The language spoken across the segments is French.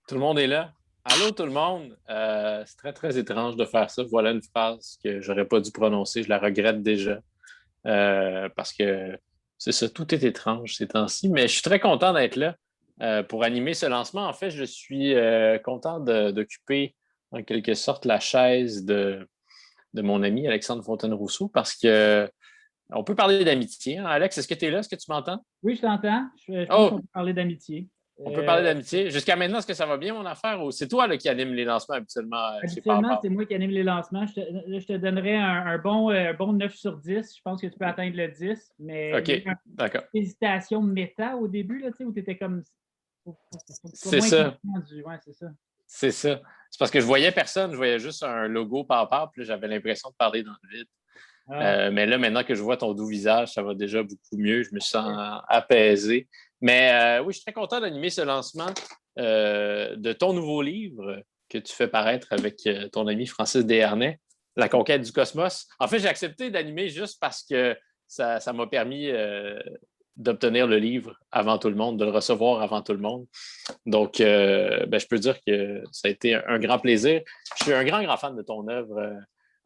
Tout le monde est là. Allô tout le monde. C'est très, très étrange de faire ça. Voilà une phrase que j'aurais pas dû prononcer. Je la regrette déjà. Parce que c'est ça, tout est étrange ces temps-ci. Mais je suis très content d'être là pour animer ce lancement. En fait, je suis content d'occuper en quelque sorte la chaise de mon ami Alexandre Fontaine-Rousseau parce que on peut parler d'amitié, hein. Alex, est-ce que tu es là? Est-ce que tu m'entends? Oui, je t'entends. Je pense qu'on Oh, peut parler d'amitié. on peut parler d'amitié. Jusqu'à maintenant, est-ce que ça va bien, mon affaire, ou c'est toi là, qui anime les lancements habituellement chez Habituellement, Power? c'est moi qui anime les lancements. Je te donnerais un bon 9 sur 10. Je pense que tu peux atteindre le 10, mais il y a eu OK, d'accord. une hésitation méta au début, là, tu sais, où tu étais comme. Faut que tu sois C'est moins ça. conscient du. Ouais, c'est ça. C'est ça. C'est parce que je voyais personne, je voyais juste un logo Power, puis là, j'avais l'impression de parler dans le vide. Ah, Mais là, maintenant que je vois ton doux visage, ça va déjà beaucoup mieux. Je me sens apaisé. Mais oui, je suis très content d'animer ce lancement de ton nouveau livre que tu fais paraître avec ton ami Francis Desharnais, La conquête du cosmos. En fait, j'ai accepté d'animer juste parce que ça m'a permis d'obtenir le livre avant tout le monde, de le recevoir avant tout le monde. Donc, ben, je peux dire que ça a été un grand plaisir. Je suis un grand, grand fan de ton œuvre,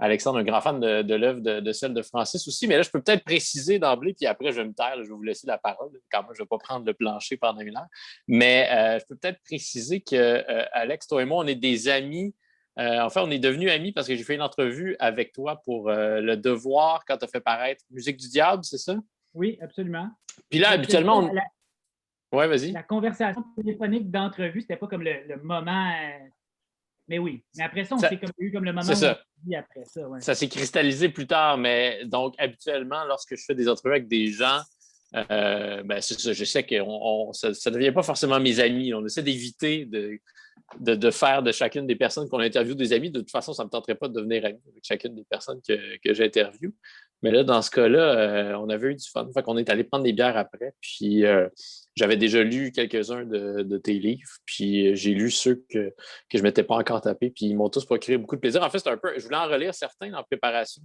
Alexandre, un grand fan de l'œuvre de celle de Francis aussi. Mais là, je peux peut-être préciser d'emblée, puis après, je vais me taire, là, je vais vous laisser la parole. Quand même, je ne vais pas prendre le plancher pendant une heure. Mais je peux peut-être préciser que, Alex, toi et moi, on est des amis. Enfin, on est devenus amis parce que j'ai fait une entrevue avec toi pour Le Devoir quand tu as fait paraître Musique du Diable, c'est ça? oui, absolument. Puis là, Mais je te habituellement, dirais, on... Ouais, vas-y. la conversation téléphonique d'entrevue, c'était pas comme le moment. Mais oui. Mais après ça, on Ça- s'est comme eu comme le C'est moment où on ça. s'est dit après ça. Ouais. Ça s'est cristallisé plus tard, mais donc habituellement, lorsque je fais des entrevues avec des gens, ben, c'est ça, je sais que ça ne devient pas forcément mes amis. On essaie d'éviter de faire de chacune des personnes qu'on interviewe des amis. De toute façon, ça ne me tenterait pas de devenir ami avec chacune des personnes que j'interviewe. Mais là, dans ce cas-là, on avait eu du fun. Fait qu'on est allé prendre des bières après. Puis j'avais déjà lu quelques-uns de tes livres. Puis j'ai lu ceux que je ne m'étais pas encore tapé. Puis ils m'ont tous procuré beaucoup de plaisir. En fait, c'est un peu. Je voulais en relire certains en préparation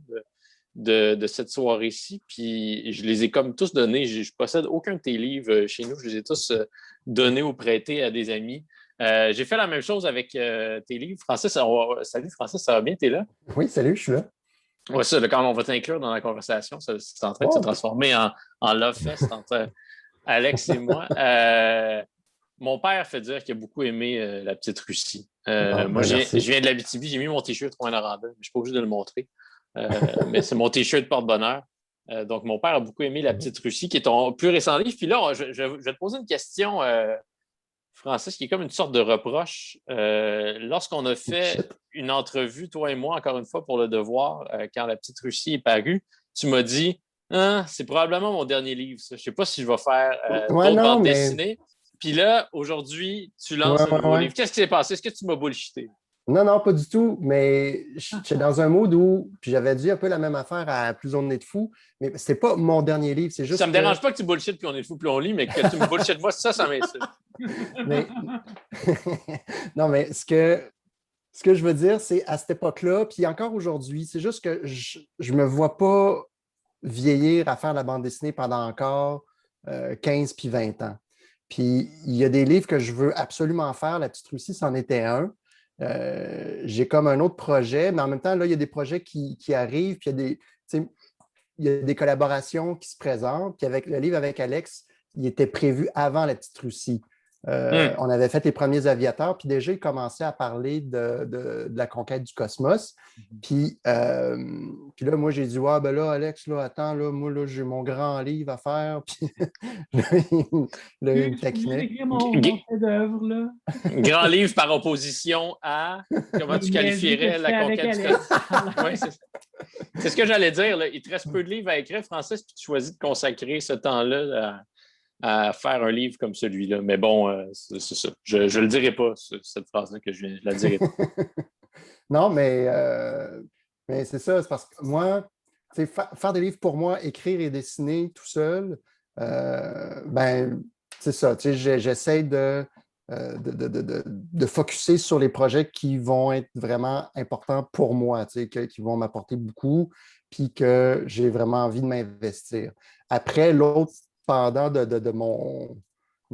de cette soirée-ci. Puis je les ai comme tous donnés. Je ne possède aucun de tes livres chez nous. Je les ai tous donnés ou prêtés à des amis. J'ai fait la même chose avec tes livres. Francis, salut Francis, ça va bien, t'es là? Oui, salut, je suis là. Ouais, ça, là, quand on va t'inclure dans la conversation, c'est en train de se Oh, transformer en Love Fest entre Alex et moi. Mon père fait dire qu'il a beaucoup aimé la petite Russie. bon, Moi, ben je merci. viens de l'Abitibi, j'ai mis mon t-shirt Rouen-Noranda, mais je ne suis pas obligé de le montrer. Mais c'est mon t-shirt porte-bonheur. Donc, mon père a beaucoup aimé la petite Russie, qui est ton plus récent livre. Puis là, je vais te poser une question, Francis, qui est comme une sorte de reproche. Lorsqu'on a fait Shit. une entrevue, toi et moi, encore une fois, pour Le Devoir, quand La Petite Russie est parue, tu m'as dit, ah, c'est probablement mon dernier livre, ça. Je ne sais pas si je vais faire Ouais, d'autres non, bandes mais. dessinées. Puis là, aujourd'hui, tu lances Ouais, un ouais, nouveau ouais. livre. Qu'est-ce qui s'est passé? Est-ce que tu m'as bullshité? Non, non, pas du tout. Mais j'étais dans un mood où. Puis j'avais dit un peu la même affaire à Plus on est de fou. Mais c'était pas mon dernier livre. C'est Ça ne juste me que. dérange pas que tu bullshit puis on est fou puis on lit, mais que tu me bullshit moi, ça m'insulte. Mais. Non, mais ce que je veux dire, c'est à cette époque-là, puis encore aujourd'hui, c'est juste que je me vois pas vieillir à faire la bande dessinée pendant encore 15 puis 20 ans. Puis il y a des livres que je veux absolument faire. La Petite Russie, c'en était un. J'ai comme un autre projet, mais en même temps, là, il y a des projets qui arrivent, puis il y a des collaborations qui se présentent. Puis avec le livre avec Alex, il était prévu avant La Petite Russie. Hum. On avait fait les premiers aviateurs, puis déjà, il commençait à parler de la conquête du cosmos. Puis là, moi, j'ai dit, ouais, ben là, Alex, là, attends, là, moi, là, j'ai mon grand livre à faire. Puis là, il me Je suis obligé taquinait. d'écrire mon chef-d'œuvre, là. Grand livre par opposition à comment Les tu niaiseries que qualifierais je la fais avec conquête du Alex. cosmos? Oui, c'est ce que j'allais dire. Là. Il te reste peu de livres à écrire, Francis, puis tu choisis de consacrer ce temps-là à faire un livre comme celui-là. Mais bon, c'est ça. Je ne le dirai pas, cette phrase-là que je la dirai pas. Non, mais c'est ça, c'est parce que moi, faire des livres pour moi, écrire et dessiner tout seul, ben, c'est ça. J'essaie de focusser sur les projets qui vont être vraiment importants pour moi, qui vont m'apporter beaucoup, puis que j'ai vraiment envie de m'investir. Après, l'autre pendant de mon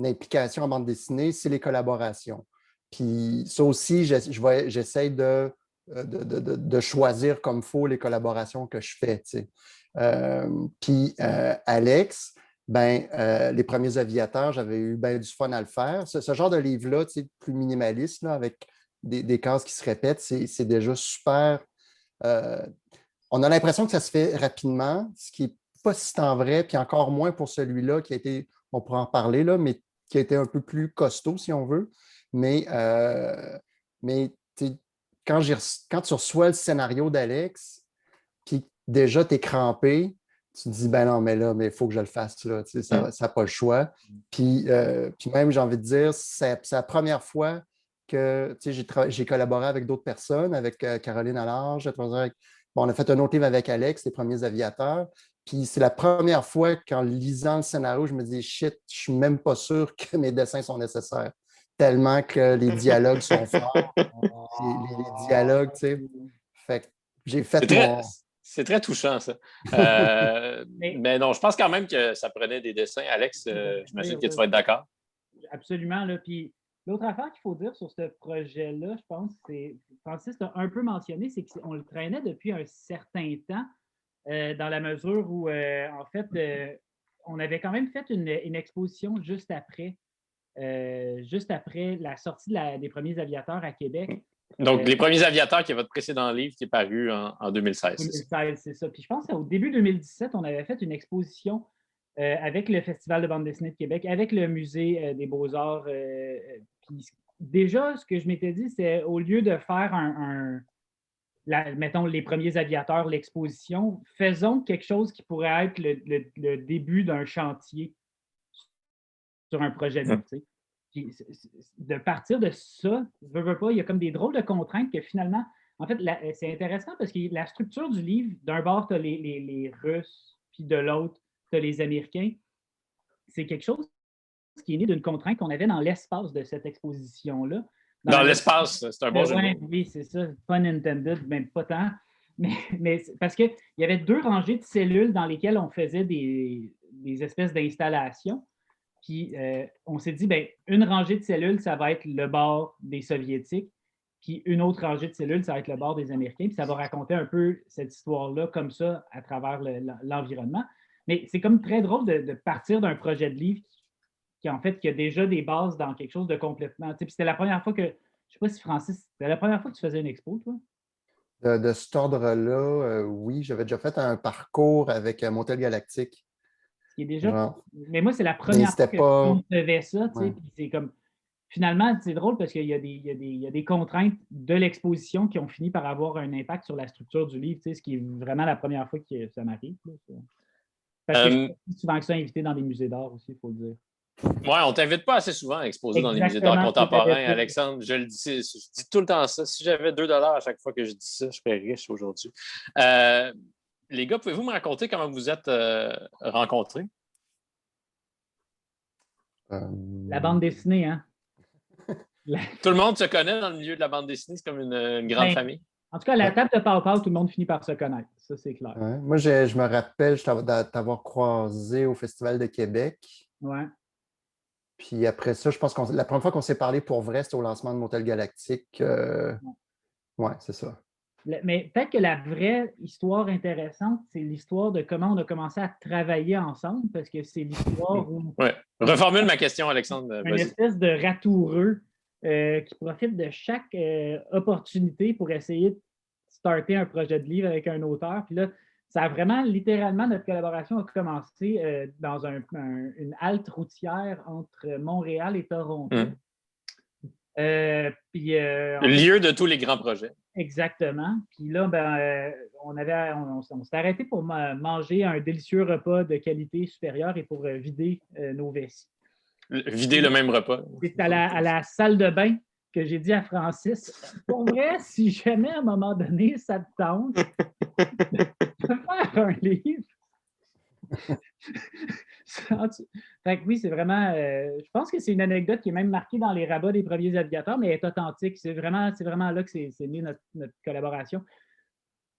implication en bande dessinée, c'est les collaborations. Puis ça aussi, j'essaie de choisir comme il faut les collaborations que je fais. Tu sais. Puis Alex, les premiers aviateurs, j'avais eu bien du fun à le faire. Ce genre de livre-là, tu sais, plus minimaliste, là, avec des cases qui se répètent, c'est déjà super. On a l'impression que ça se fait rapidement, ce qui n'est pas si tant vrai, puis encore moins pour celui-là qui a été, on pourra en parler, là, mais qui a été un peu plus costaud, si on veut. Mais quand tu reçois le scénario d'Alex, puis déjà tu es crampé, tu te dis, ben non, mais là, mais il faut que je le fasse, là, tu sais, ça n'a pas le choix. Puis même, j'ai envie de dire, c'est la première fois que j'ai collaboré avec d'autres personnes, avec Caroline Allard, on a fait un autre livre avec Alex, Les premiers aviateurs. Puis c'est la première fois qu'en lisant le scénario, je me dis, shit, je ne suis même pas sûr que mes dessins sont nécessaires. Tellement que les dialogues sont forts. Les dialogues, tu sais. Fait que j'ai fait C'est très touchant, ça. Mais non, je pense quand même que ça prenait des dessins. Alex, j'imagine que tu vas être d'accord. Absolument. Là. Puis l'autre affaire qu'il faut dire sur ce projet-là, je pense, c'est Francis a un peu mentionné, c'est qu'on le traînait depuis un certain temps, dans la mesure où, en fait, on avait quand même fait une exposition juste après la sortie des premiers aviateurs à Québec. Donc, Les premiers aviateurs, qui est votre précédent livre qui est paru en 2016. 2016, c'est ça. Puis je pense qu'au début 2017, on avait fait une exposition avec le Festival de bande dessinée de Québec, avec le Musée des beaux-arts. Puis déjà, ce que je m'étais dit, c'est au lieu de faire mettons, les premiers aviateurs, l'exposition, faisons quelque chose qui pourrait être le début d'un chantier sur un projet de vie. Puis, de partir de ça, veux pas, il y a comme des drôles de contraintes que finalement, en fait, c'est intéressant parce que la structure du livre, d'un bord, tu as les Russes, puis de l'autre, tu as les Américains. C'est quelque chose qui est né d'une contrainte qu'on avait dans l'espace de cette exposition-là. Dans l'espace, c'est un bon jeu de mots. Oui, c'est ça, pun intended, même pas tant. Mais parce qu'il y avait 2 rangées de cellules dans lesquelles on faisait des espèces d'installations. Puis on s'est dit, bien, une rangée de cellules, ça va être le bord des Soviétiques, puis une autre rangée de cellules, ça va être le bord des Américains, puis ça va raconter un peu cette histoire-là comme ça à travers l'environnement. Mais c'est comme très drôle de partir d'un projet de livre qui en fait, qui a déjà des bases dans quelque chose de complètement. Puis c'était la première fois que, je ne sais pas si Francis, c'était la première fois que tu faisais une expo, toi? De cet ordre-là, oui, j'avais déjà fait un parcours avec Motel Galactique. Qui est déjà. Mais moi, c'est la première fois qu'on faisait ça. Ouais. Puis c'est comme. Finalement, c'est drôle parce qu'il y a des contraintes de l'exposition qui ont fini par avoir un impact sur la structure du livre, ce qui est vraiment la première fois que ça m'arrive. Parce que je suis souvent que ça invité dans des musées d'art aussi, il faut le dire. Oui, on ne t'invite pas assez souvent à exposer dans les musées d'art contemporain, Alexandre. Je dis tout le temps ça. Si j'avais 2 $ à chaque fois que je dis ça, je serais riche aujourd'hui. Les gars, pouvez-vous me raconter comment vous êtes rencontrés? La bande dessinée, hein? Tout le monde se connaît dans le milieu de la bande dessinée, c'est comme une grande famille. En tout cas, à la table de Pau, tout le monde finit par se connaître. Ça, c'est clair. Ouais. Moi, je me rappelle t'avoir croisé au Festival de Québec. Ouais. Puis après ça, je pense que la première fois qu'on s'est parlé pour vrai, c'était au lancement de Motel Galactique. Ouais, c'est ça. Mais peut-être que la vraie histoire intéressante, c'est l'histoire de comment on a commencé à travailler ensemble, parce que c'est l'histoire où... Ouais. Reformule ma question, Alexandre. Une espèce de ratoureux qui profite de chaque opportunité pour essayer de starter un projet de livre avec un auteur. Puis là, ça a vraiment, littéralement, notre collaboration a commencé dans une halte routière entre Montréal et Toronto. Lieu de tous les grands projets. Exactement. Puis là, on s'est arrêté pour manger un délicieux repas de qualité supérieure et pour vider nos vessies. Vider le même repas. C'est à la salle de bain que j'ai dit à Francis, pour vrai, si jamais à un moment donné, ça te tente de faire un livre. Fait que oui, c'est vraiment. Je pense que c'est une anecdote qui est même marquée dans les rabats des premiers aviateurs, mais elle est authentique. C'est vraiment là que c'est né notre collaboration.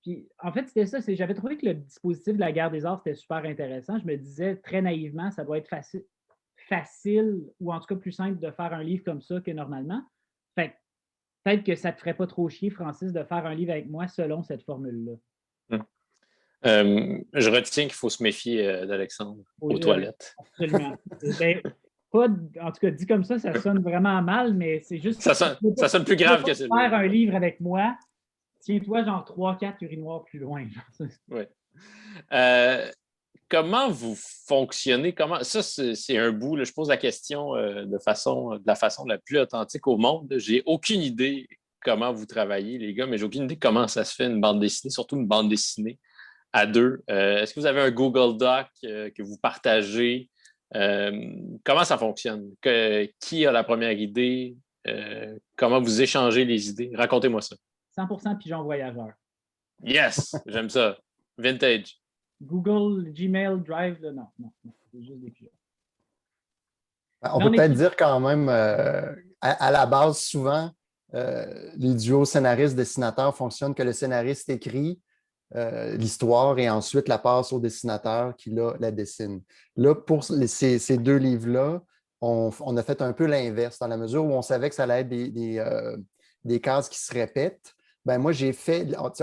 Puis, en fait, c'était ça. J'avais trouvé que le dispositif de la Guerre des Arts, c'était super intéressant. Je me disais très naïvement, ça doit être facile ou en tout cas plus simple de faire un livre comme ça que normalement. Fait que peut-être que ça ne te ferait pas trop chier, Francis, de faire un livre avec moi selon cette formule-là. Je retiens qu'il faut se méfier d'Alexandre aux toilettes. Absolument. En tout cas, dit comme ça sonne vraiment mal, mais c'est juste... Ça sonne plus grave que celui-là. Faire un livre avec moi, tiens-toi genre 3-4 urinoirs plus loin. Oui. Comment vous fonctionnez? Ça, c'est un bout. Là, je pose la question de la façon la plus authentique au monde. J'ai aucune idée comment vous travaillez, les gars, mais j'ai aucune idée comment ça se fait une bande dessinée, surtout une bande dessinée à deux. Est-ce que vous avez un Google Doc que vous partagez? Comment ça fonctionne? Qui a la première idée? Comment vous échangez les idées? Racontez-moi ça. 100% pigeon voyageur. Yes! J'aime ça. Vintage. Google, Gmail, Drive, là, non, c'est juste des pigeons. On peut peut-être dire quand même, à la base, souvent, les duos scénariste-dessinateur fonctionnent que le scénariste écrit l'histoire et ensuite la passe au dessinateur qui, là, la dessine. Là, pour ces deux livres-là, on a fait un peu l'inverse, dans la mesure où on savait que ça allait être des cases qui se répètent. Ben, moi,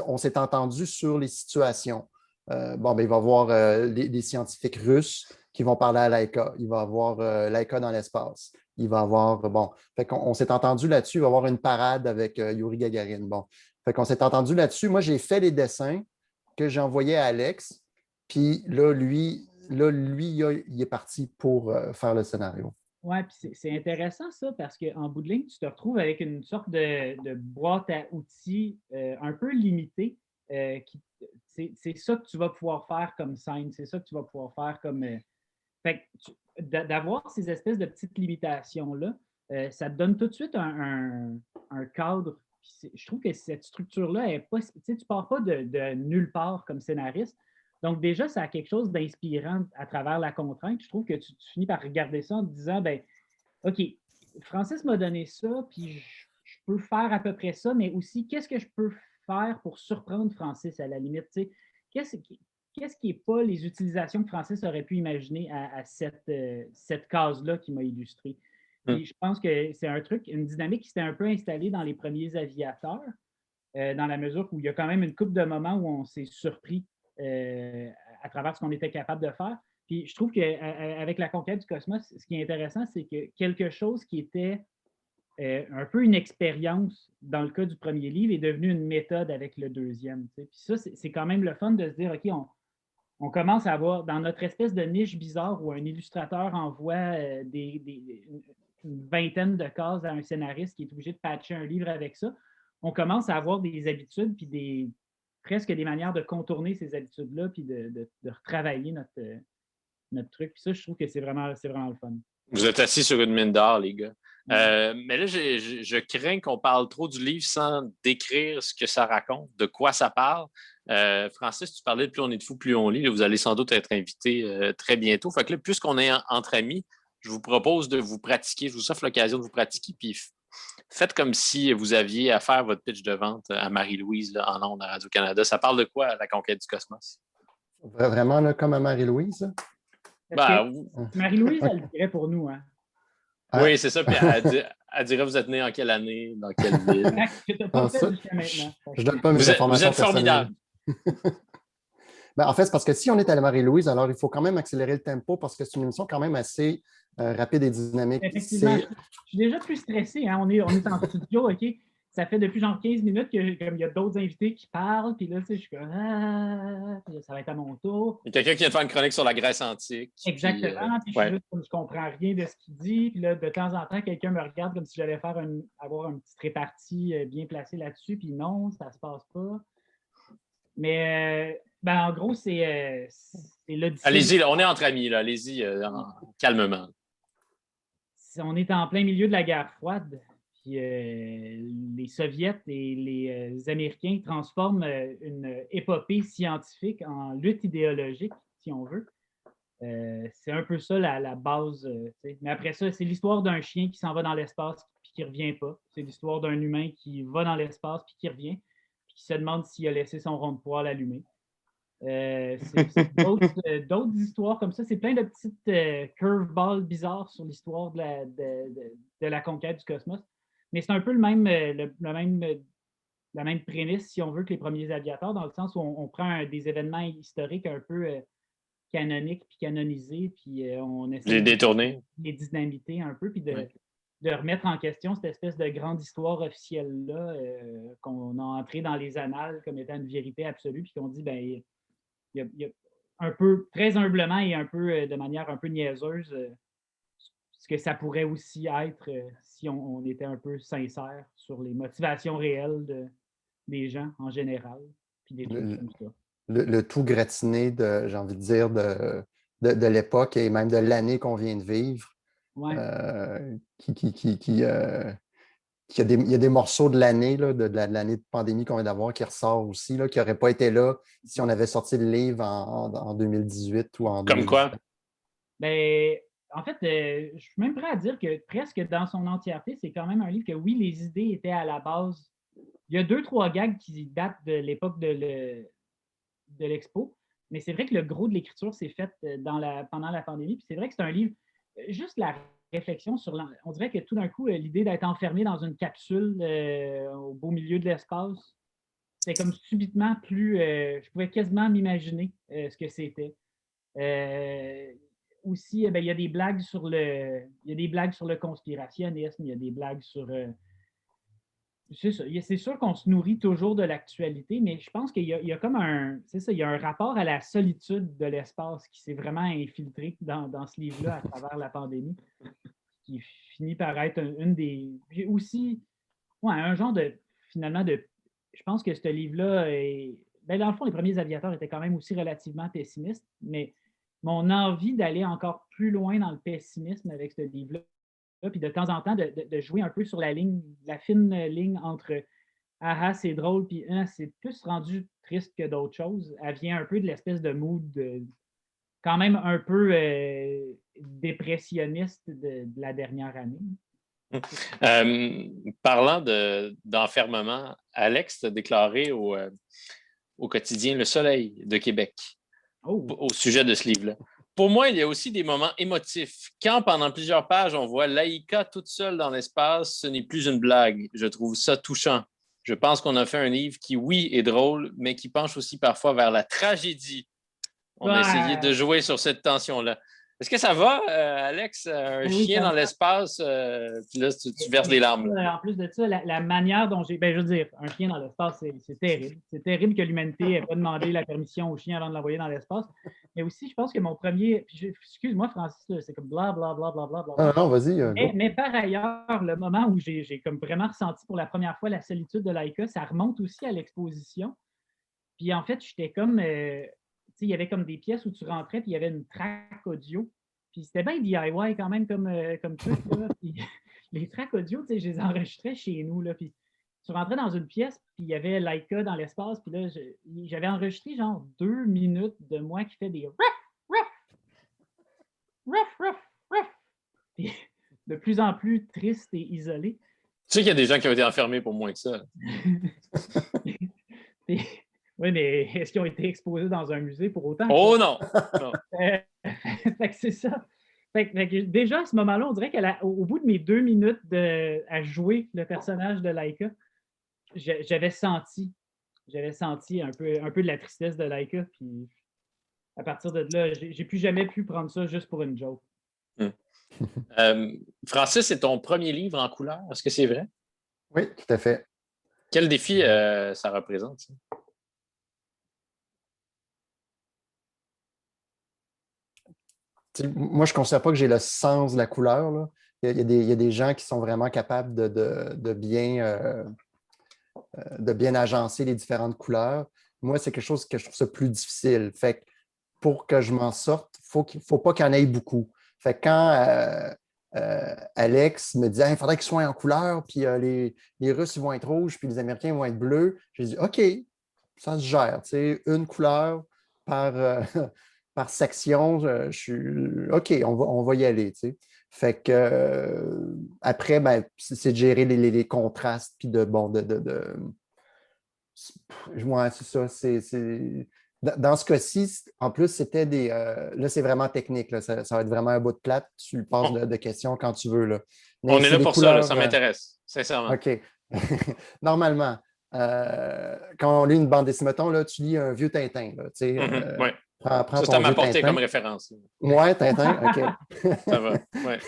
on s'est entendu sur les situations. Il va y avoir des scientifiques russes qui vont parler à Laika. Il va y avoir Laika dans l'espace. Il va y avoir, fait qu'on s'est entendu là-dessus. Il va y avoir une parade avec Yuri Gagarin. Fait qu'on s'est entendu là-dessus. Moi, j'ai fait les dessins que j'ai envoyés à Alex. Puis là, lui, il est parti pour faire le scénario. Oui, puis c'est intéressant ça, parce qu'en bout de ligne, tu te retrouves avec une sorte de boîte à outils un peu limitée. C'est ça que tu vas pouvoir faire comme scène, c'est ça que tu vas pouvoir faire comme... Fait que d'avoir ces espèces de petites limitations-là, ça te donne tout de suite un cadre. Je trouve que cette structure-là est pas... Tu ne pars pas de nulle part comme scénariste. Donc déjà, ça a quelque chose d'inspirant à travers la contrainte. Je trouve que tu finis par regarder ça en te disant, ben, OK, Francis m'a donné ça, puis je peux faire à peu près ça, mais aussi, qu'est-ce que je peux faire pour surprendre Francis à la limite? Qu'est-ce qui n'est pas les utilisations que Francis aurait pu imaginer à cette case-là qui m'a illustré? Puis je pense que c'est un truc, une dynamique qui s'était un peu installée dans les premiers aviateurs, dans la mesure où il y a quand même une couple de moments où on s'est surpris à travers ce qu'on était capable de faire. Puis je trouve qu'avec la conquête du cosmos, ce qui est intéressant, c'est que quelque chose qui était un peu une expérience dans le cas du premier livre est devenu une méthode avec le deuxième. Puis ça, c'est quand même le fun de se dire, OK, on commence à avoir, dans notre espèce de niche bizarre où un illustrateur envoie une vingtaine de cases à un scénariste qui est obligé de patcher un livre avec ça, on commence à avoir des habitudes puis presque des manières de contourner ces habitudes-là puis de retravailler notre truc. Puis ça, je trouve que c'est vraiment le fun. Vous êtes assis sur une mine d'or, les gars. Mais là, je crains qu'on parle trop du livre sans décrire ce que ça raconte, de quoi ça parle. Francis, tu parlais de Plus on est de fou, plus on lit. Là, vous allez sans doute être invité très bientôt. Fait que là, puisqu'on est entre amis, je vous propose de vous pratiquer. Je vous offre l'occasion de vous pratiquer. Puis faites comme si vous aviez à faire votre pitch de vente à Marie-Louise là, en ondes à Radio-Canada. Ça parle de quoi, la conquête du cosmos? Vraiment, là, comme à Marie-Louise? Marie-Louise, elle le dirait pour nous. Hein? Oui, c'est ça. Puis elle dirait, vous êtes né en quelle année, dans quelle ville? Que tu n'as pas fait jusqu'à maintenant. Je donne pas mes informations. Vous êtes formidable. En fait, c'est parce que si on est à la Marie-Louise, alors il faut quand même accélérer le tempo parce que c'est une émission quand même assez rapide et dynamique. Effectivement, je suis déjà plus stressé. Hein? On est en studio, OK? Ça fait depuis genre 15 minutes qu'il y a d'autres invités qui parlent, puis là, tu sais, je suis comme ça va être à mon tour. Il y a quelqu'un qui vient de faire une chronique sur la Grèce antique. Exactement, puis je suis juste comme je comprends rien de ce qu'il dit, puis là, de temps en temps, quelqu'un me regarde comme si j'allais avoir une petite répartie bien placée là-dessus, puis non, ça se passe pas. Mais en gros, c'est l'Odyssée. Allez-y, on est entre amis, là. Allez-y calmement. On est en plein milieu de la guerre froide. Puis les Soviets et les Américains transforment une épopée scientifique en lutte idéologique, si on veut. C'est un peu ça la base. Mais après ça, c'est l'histoire d'un chien qui s'en va dans l'espace puis qui ne revient pas. C'est l'histoire d'un humain qui va dans l'espace puis qui revient, puis qui se demande s'il a laissé son rond de poêle allumé. C'est d'autres histoires comme ça. C'est plein de petites curveballs bizarres sur l'histoire de la conquête du cosmos. Mais c'est un peu la même prémisse, si on veut, que les premiers aviateurs, dans le sens où on prend des événements historiques un peu canoniques puis canonisés, puis on essaie Les de détourner. les dynamiter un peu, puis Ouais. de remettre en question cette espèce de grande histoire officielle-là qu'on a entrée dans les annales comme étant une vérité absolue, puis qu'on dit, ben il y a un peu, très humblement et un peu de manière un peu niaiseuse, ce que ça pourrait aussi être si on était un peu sincère sur les motivations réelles des gens en général, puis des trucs comme ça. Le tout gratiné j'ai envie de dire, de l'époque et même de l'année qu'on vient de vivre. Ouais. Il y a des morceaux de l'année, de l'année de pandémie qu'on vient d'avoir qui ressort aussi, là, qui n'auraient pas été là si on avait sorti le livre en 2018 ou en Comme 2019. quoi? Ben, en fait, je suis même prêt à dire que presque dans son entièreté, c'est quand même un livre que, oui, les idées étaient à la base. Il y a 2-3 gags qui datent de l'époque de l'expo, mais c'est vrai que le gros de l'écriture s'est fait pendant la pandémie. Puis c'est vrai que c'est un livre, juste la réflexion sur. On dirait que tout d'un coup, l'idée d'être enfermé dans une capsule au beau milieu de l'espace, c'était comme subitement plus. Je pouvais quasiment m'imaginer ce que c'était. Aussi, il y a des blagues sur le conspirationnisme, il y a des blagues sur. C'est ça. C'est sûr qu'on se nourrit toujours de l'actualité, mais je pense qu'il y a comme c'est ça, il y a un rapport à la solitude de l'espace qui s'est vraiment infiltré dans ce livre-là à travers la pandémie, qui finit par être une des. Aussi, un genre finalement, je pense que ce livre-là est. Ben, dans le fond, les premiers aviateurs étaient quand même aussi relativement pessimistes, mais mon envie d'aller encore plus loin dans le pessimisme avec ce livre-là, puis de temps en temps, de jouer un peu sur la fine ligne entre ah, c'est drôle, puis c'est plus rendu triste que d'autres choses. Elle vient un peu de l'espèce de mood quand même un peu dépressionniste de la dernière année. Parlant d'enfermement, Alex a déclaré au quotidien Le Soleil de Québec au sujet de ce livre-là. Pour moi, il y a aussi des moments émotifs. Quand, pendant plusieurs pages, on voit Laïka toute seule dans l'espace, ce n'est plus une blague. Je trouve ça touchant. Je pense qu'on a fait un livre qui, oui, est drôle, mais qui penche aussi parfois vers la tragédie. On a essayé de jouer sur cette tension-là. Est-ce que ça va, Alex? Un chien dans l'espace, puis là, tu verses des larmes. En plus de ça, la manière dont je veux dire, un chien dans l'espace, c'est terrible. C'est terrible que l'humanité n'ait pas demandé la permission au chien avant de l'envoyer dans l'espace. Mais aussi, je pense que mon premier. Excuse-moi, Francis, c'est comme bla bla bla bla bla bla. Ah non, vas-y. Mais par ailleurs, le moment où j'ai comme vraiment ressenti pour la première fois la solitude de Laïka, ça remonte aussi à l'exposition. Puis en fait, j'étais comme. Il y avait comme des pièces où tu rentrais, puis il y avait une track audio. Puis c'était bien DIY quand même comme truc. Là. Puis, les tracks audio, je les enregistrais chez nous. Là, puis tu rentrais dans une pièce, puis il y avait Laika dans l'espace. Puis là, j'avais enregistré genre 2 minutes de moi qui fait des ruff. Puis de plus en plus triste et isolé. Tu sais qu'il y a des gens qui ont été enfermés pour moins que ça. Oui, mais est-ce qu'ils ont été exposés dans un musée pour autant? Oh non! Fait que c'est ça. Fait que déjà, à ce moment-là, on dirait qu'au bout de mes 2 minutes à jouer le personnage de Laika, j'avais senti un peu de la tristesse de Laika. Puis à partir de là, j'ai plus jamais pu prendre ça juste pour une joke. Francis, c'est ton premier livre en couleur. Est-ce que c'est vrai? Oui, tout à fait. Quel défi ça représente, ça? Moi, je ne considère pas que j'ai le sens de la couleur. Là. Il y a des gens qui sont vraiment capables de bien agencer les différentes couleurs. Moi, c'est quelque chose que je trouve ça plus difficile. Fait que pour que je m'en sorte, il ne faut pas qu'il y en ait beaucoup. Fait que quand Alex me dit il faudrait qu'ils soient en couleur, puis les Russes ils vont être rouges, puis les Américains vont être bleus, j'ai dit OK, ça se gère. Une couleur par. Par section, je suis OK, on va y aller. T'sais. Fait que après, ben, c'est de gérer les contrastes puis ouais, c'est ça. Dans ce cas-ci, en plus, c'était des. Là, c'est vraiment technique. Là. Ça va être vraiment un bout de plate. Tu passes de questions quand tu veux. Là. Mais on est là pour couleurs, ça, ça m'intéresse. sincèrement. OK. Normalement, quand on lit une bande dessinée, mettons, là, tu lis un vieux Tintin. Là, Oui. prends Ça ton m'a vieux porté Tintin. comme référence. Ouais, Tintin, OK. Ça va, ouais.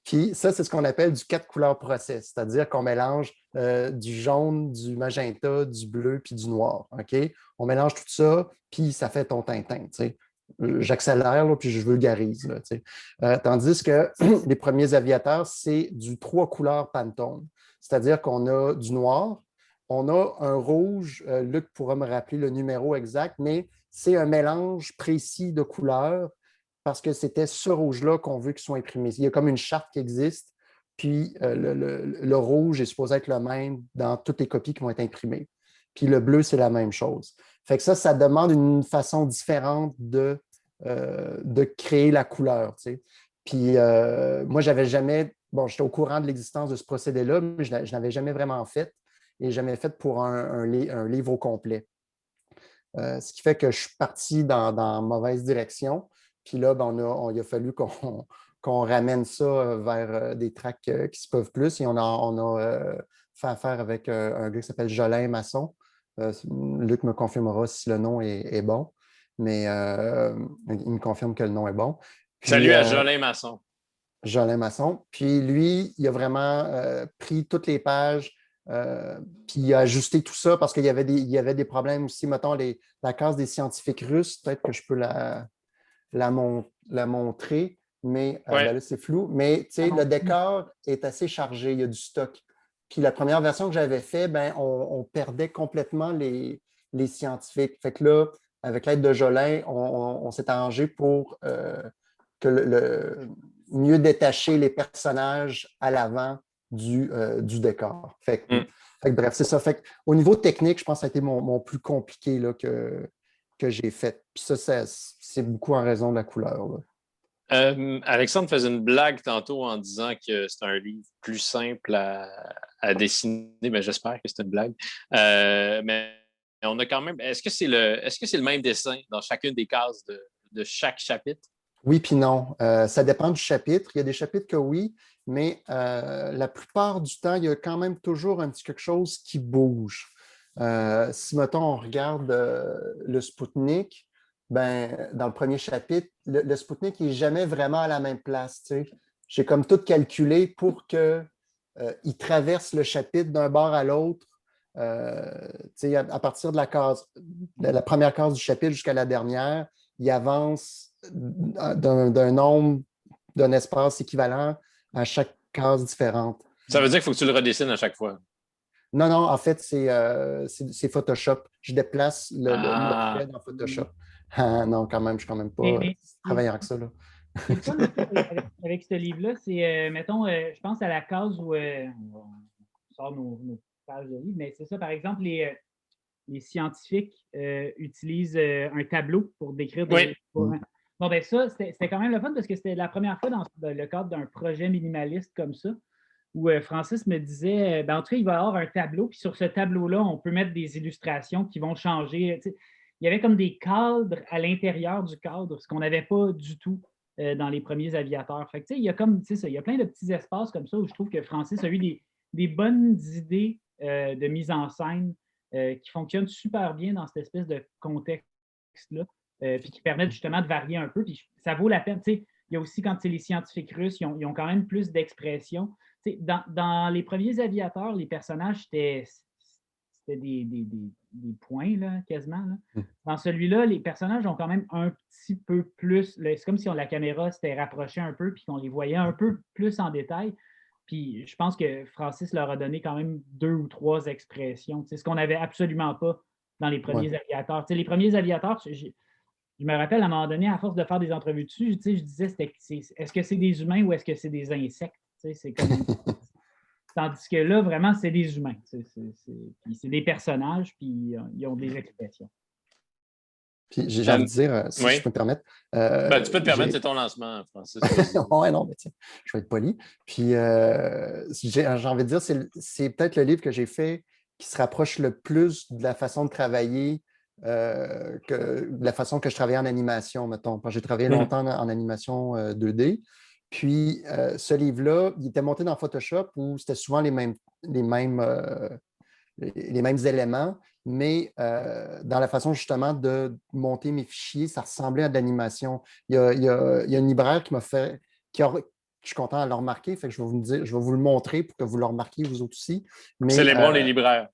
Puis ça, c'est ce qu'on appelle du 4 couleurs process, c'est-à-dire qu'on mélange du jaune, du magenta, du bleu, puis du noir. OK? On mélange tout ça, puis ça fait ton Tintin. J'accélère, là, puis je vulgarise. Là, tandis que les premiers aviateurs, c'est du 3 couleurs Pantone, c'est-à-dire qu'on a du noir, on a un rouge, Luc pourra me rappeler le numéro exact, mais c'est un mélange précis de couleurs parce que c'était ce rouge-là qu'on veut qu'il soit imprimé. Il y a comme une charte qui existe, puis le rouge est supposé être le même dans toutes les copies qui vont être imprimées. Puis le bleu, c'est la même chose. Fait que ça demande une façon différente de créer la couleur. Puis moi, j'avais jamais, bon, j'étais au courant de l'existence de ce procédé-là, mais je n'avais jamais vraiment fait et jamais fait pour un livre au complet. Ce qui fait que je suis parti dans mauvaise direction. Puis là, ben, il a fallu qu'on ramène ça vers des tracks qui se peuvent plus. Et on a fait affaire avec un gars qui s'appelle Jolin Masson. Luc me confirmera si le nom est bon, mais il me confirme que le nom est bon. Puis, salut à Jolin Masson. Jolin Masson. Puis lui, il a vraiment pris toutes les pages, puis il a ajusté tout ça parce qu'il y avait des problèmes aussi. Mettons, la case des scientifiques russes, peut-être que je peux la montrer, mais Ouais. ben là, c'est flou. Mais le décor est assez chargé, il y a du stock. Puis la première version que j'avais fait, ben, on perdait complètement les scientifiques. Fait que là, avec l'aide de Jolin, on s'est arrangé pour que mieux détacher les personnages à l'avant du décor. Fait que, bref, c'est ça. Fait que, au niveau technique, je pense que ça a été mon plus compliqué là, que j'ai fait. Puis ça, c'est beaucoup en raison de la couleur. Alexandre faisait une blague tantôt en disant que c'est un livre plus simple à dessiner, mais j'espère que c'est une blague. Mais on a quand même. Est-ce que c'est le même dessin dans chacune des cases de chaque chapitre? Oui, puis non. Ça dépend du chapitre. Il y a des chapitres que oui, mais la plupart du temps, il y a quand même toujours un petit quelque chose qui bouge. Si, mettons, on regarde le Spoutnik, ben, dans le premier chapitre, le Spoutnik n'est jamais vraiment à la même place. J'ai comme tout calculé pour qu'il traverse le chapitre d'un bord à l'autre. À partir de la première case du chapitre jusqu'à la dernière, il avance d'un nombre, d'un espace équivalent à chaque case différente. Ça veut dire qu'il faut que tu le redessines à chaque fois. Non, en fait, c'est Photoshop. Je déplace l'objet dans Photoshop. Ah, non, quand même, je ne suis quand même pas travaillant que ça. Là. C'est ça, avec ce livre-là, c'est, mettons, je pense à la case où on sort nos pages de livre, mais c'est ça, par exemple, les scientifiques utilisent un tableau pour décrire des... Oui. Bon, ben ça, c'était quand même le fun parce que c'était la première fois dans le cadre d'un projet minimaliste comme ça, où Francis me disait, ben, en tout cas, il va y avoir un tableau, puis sur ce tableau-là, on peut mettre des illustrations qui vont changer. Il y avait comme des cadres à l'intérieur du cadre, ce qu'on n'avait pas du tout dans les premiers aviateurs. Fait que, il y a comme, ça, il y a plein de petits espaces comme ça où je trouve que Francis a eu des bonnes idées de mise en scène qui fonctionnent super bien dans cette espèce de contexte-là, puis qui permettent justement de varier un peu. Puis ça vaut la peine. Il y a aussi, quand c'est les scientifiques russes, ils ont quand même plus d'expression. Dans les premiers aviateurs, les personnages, c'était des points, là, quasiment. Là. Dans celui-là, les personnages ont quand même un petit peu plus. C'est comme si la caméra s'était rapprochée un peu puis qu'on les voyait un peu plus en détail. Puis je pense que Francis leur a donné quand même 2 ou 3 expressions. Ce qu'on n'avait absolument pas dans les premiers aviateurs. Les premiers aviateurs, je me rappelle à un moment donné, à force de faire des entrevues dessus, je disais, est-ce que c'est des humains ou est-ce que c'est des insectes? C'est comme... Tandis que là, vraiment, c'est des humains. C'est des personnages, puis ils ont des expressions. Puis j'ai envie de dire, si je peux me permettre. Tu peux te permettre, c'est ton lancement, Francis. Oui, non, mais tiens, je vais être poli. Puis j'ai envie de dire, c'est peut-être le livre que j'ai fait qui se rapproche le plus de la façon de travailler, de la façon que je travaillais en animation, mettons. J'ai travaillé longtemps en animation 2D. Puis, ce livre-là, il était monté dans Photoshop où c'était souvent les mêmes éléments, mais dans la façon justement de monter mes fichiers, ça ressemblait à de l'animation. Il y a une libraire qui m'a fait, je suis content de le remarquer, fait que je vais vous le montrer pour que vous le remarquiez vous autres aussi. Mais, Célébrons les libraires.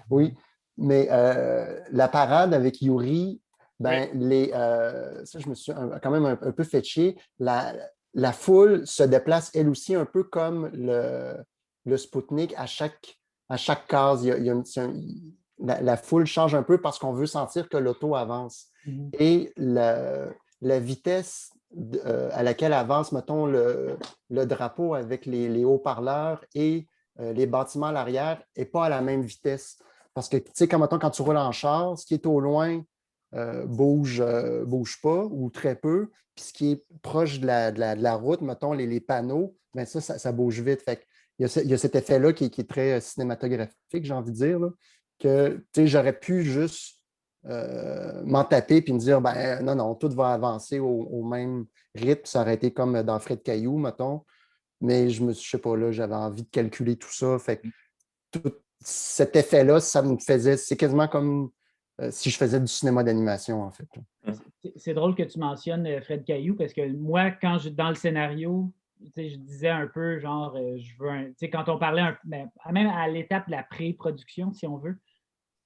oui, mais la parade avec Yuri, ben, ça, je me suis quand même un peu fait chier. La foule se déplace elle aussi un peu comme le Spoutnik à chaque case. La foule change un peu parce qu'on veut sentir que l'auto avance. Et la vitesse à laquelle avance, mettons, le drapeau avec les haut-parleurs et les bâtiments à l'arrière n'est pas à la même vitesse. Parce que, tu sais, quand tu roules en char, ce qui est au loin bouge pas ou très peu. Puis ce qui est proche de la route, mettons, les panneaux, bien ça bouge vite. Fait il y a cet effet-là qui est très cinématographique, j'ai envie de dire, là, que, tu sais, j'aurais pu juste m'en taper puis me dire, ben non, tout va avancer au même rythme. Ça aurait été comme dans Fred Caillou, mettons. Mais je sais pas, là, j'avais envie de calculer tout ça. Fait que tout cet effet-là, ça me faisait, c'est quasiment comme si je faisais du cinéma d'animation, en fait. C'est drôle que tu mentionnes Fred Caillou parce que moi, dans le scénario, je disais un peu genre, je veux quand on parlait même à l'étape de la pré-production, si on veut,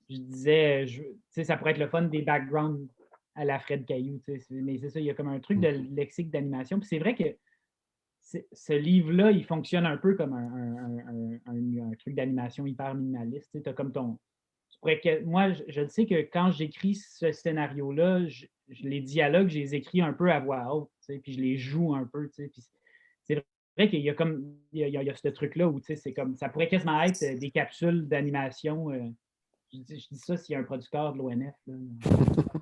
je disais, ça pourrait être le fun des backgrounds à la Fred Caillou. Mais c'est ça, il y a comme un truc de lexique d'animation. Puis c'est vrai que ce livre-là, il fonctionne un peu comme un truc d'animation hyper minimaliste. Tu as comme moi, je sais que quand j'écris ce scénario-là, les dialogues, je les écris un peu à voix haute, puis je les joue un peu. Puis c'est vrai qu'il y a comme il y a ce truc-là où c'est comme ça pourrait quasiment être des capsules d'animation. Je dis ça s'il y a un producteur de l'ONF.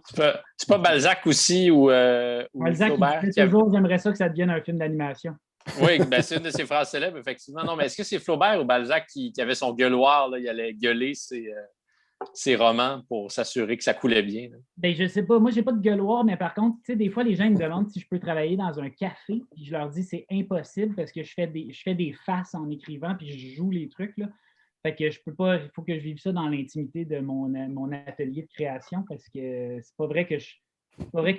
C'est pas Balzac aussi ou Balzac, Flaubert il dit toujours j'aimerais ça que ça devienne un film d'animation. Oui, ben, c'est une de ses phrases célèbres, effectivement. Non, mais est-ce que c'est Flaubert ou Balzac qui avait son gueuloir, là, il allait gueuler ses romans pour s'assurer que ça coulait bien? Ben, je sais pas. Moi, j'ai pas de gueuloir, mais par contre, des fois, les gens me demandent si je peux travailler dans un café, puis je leur dis c'est impossible parce que je fais des faces en écrivant, puis je joue les trucs, là. Fait que je peux pas, il faut que je vive ça dans l'intimité de mon atelier de création parce que c'est pas vrai que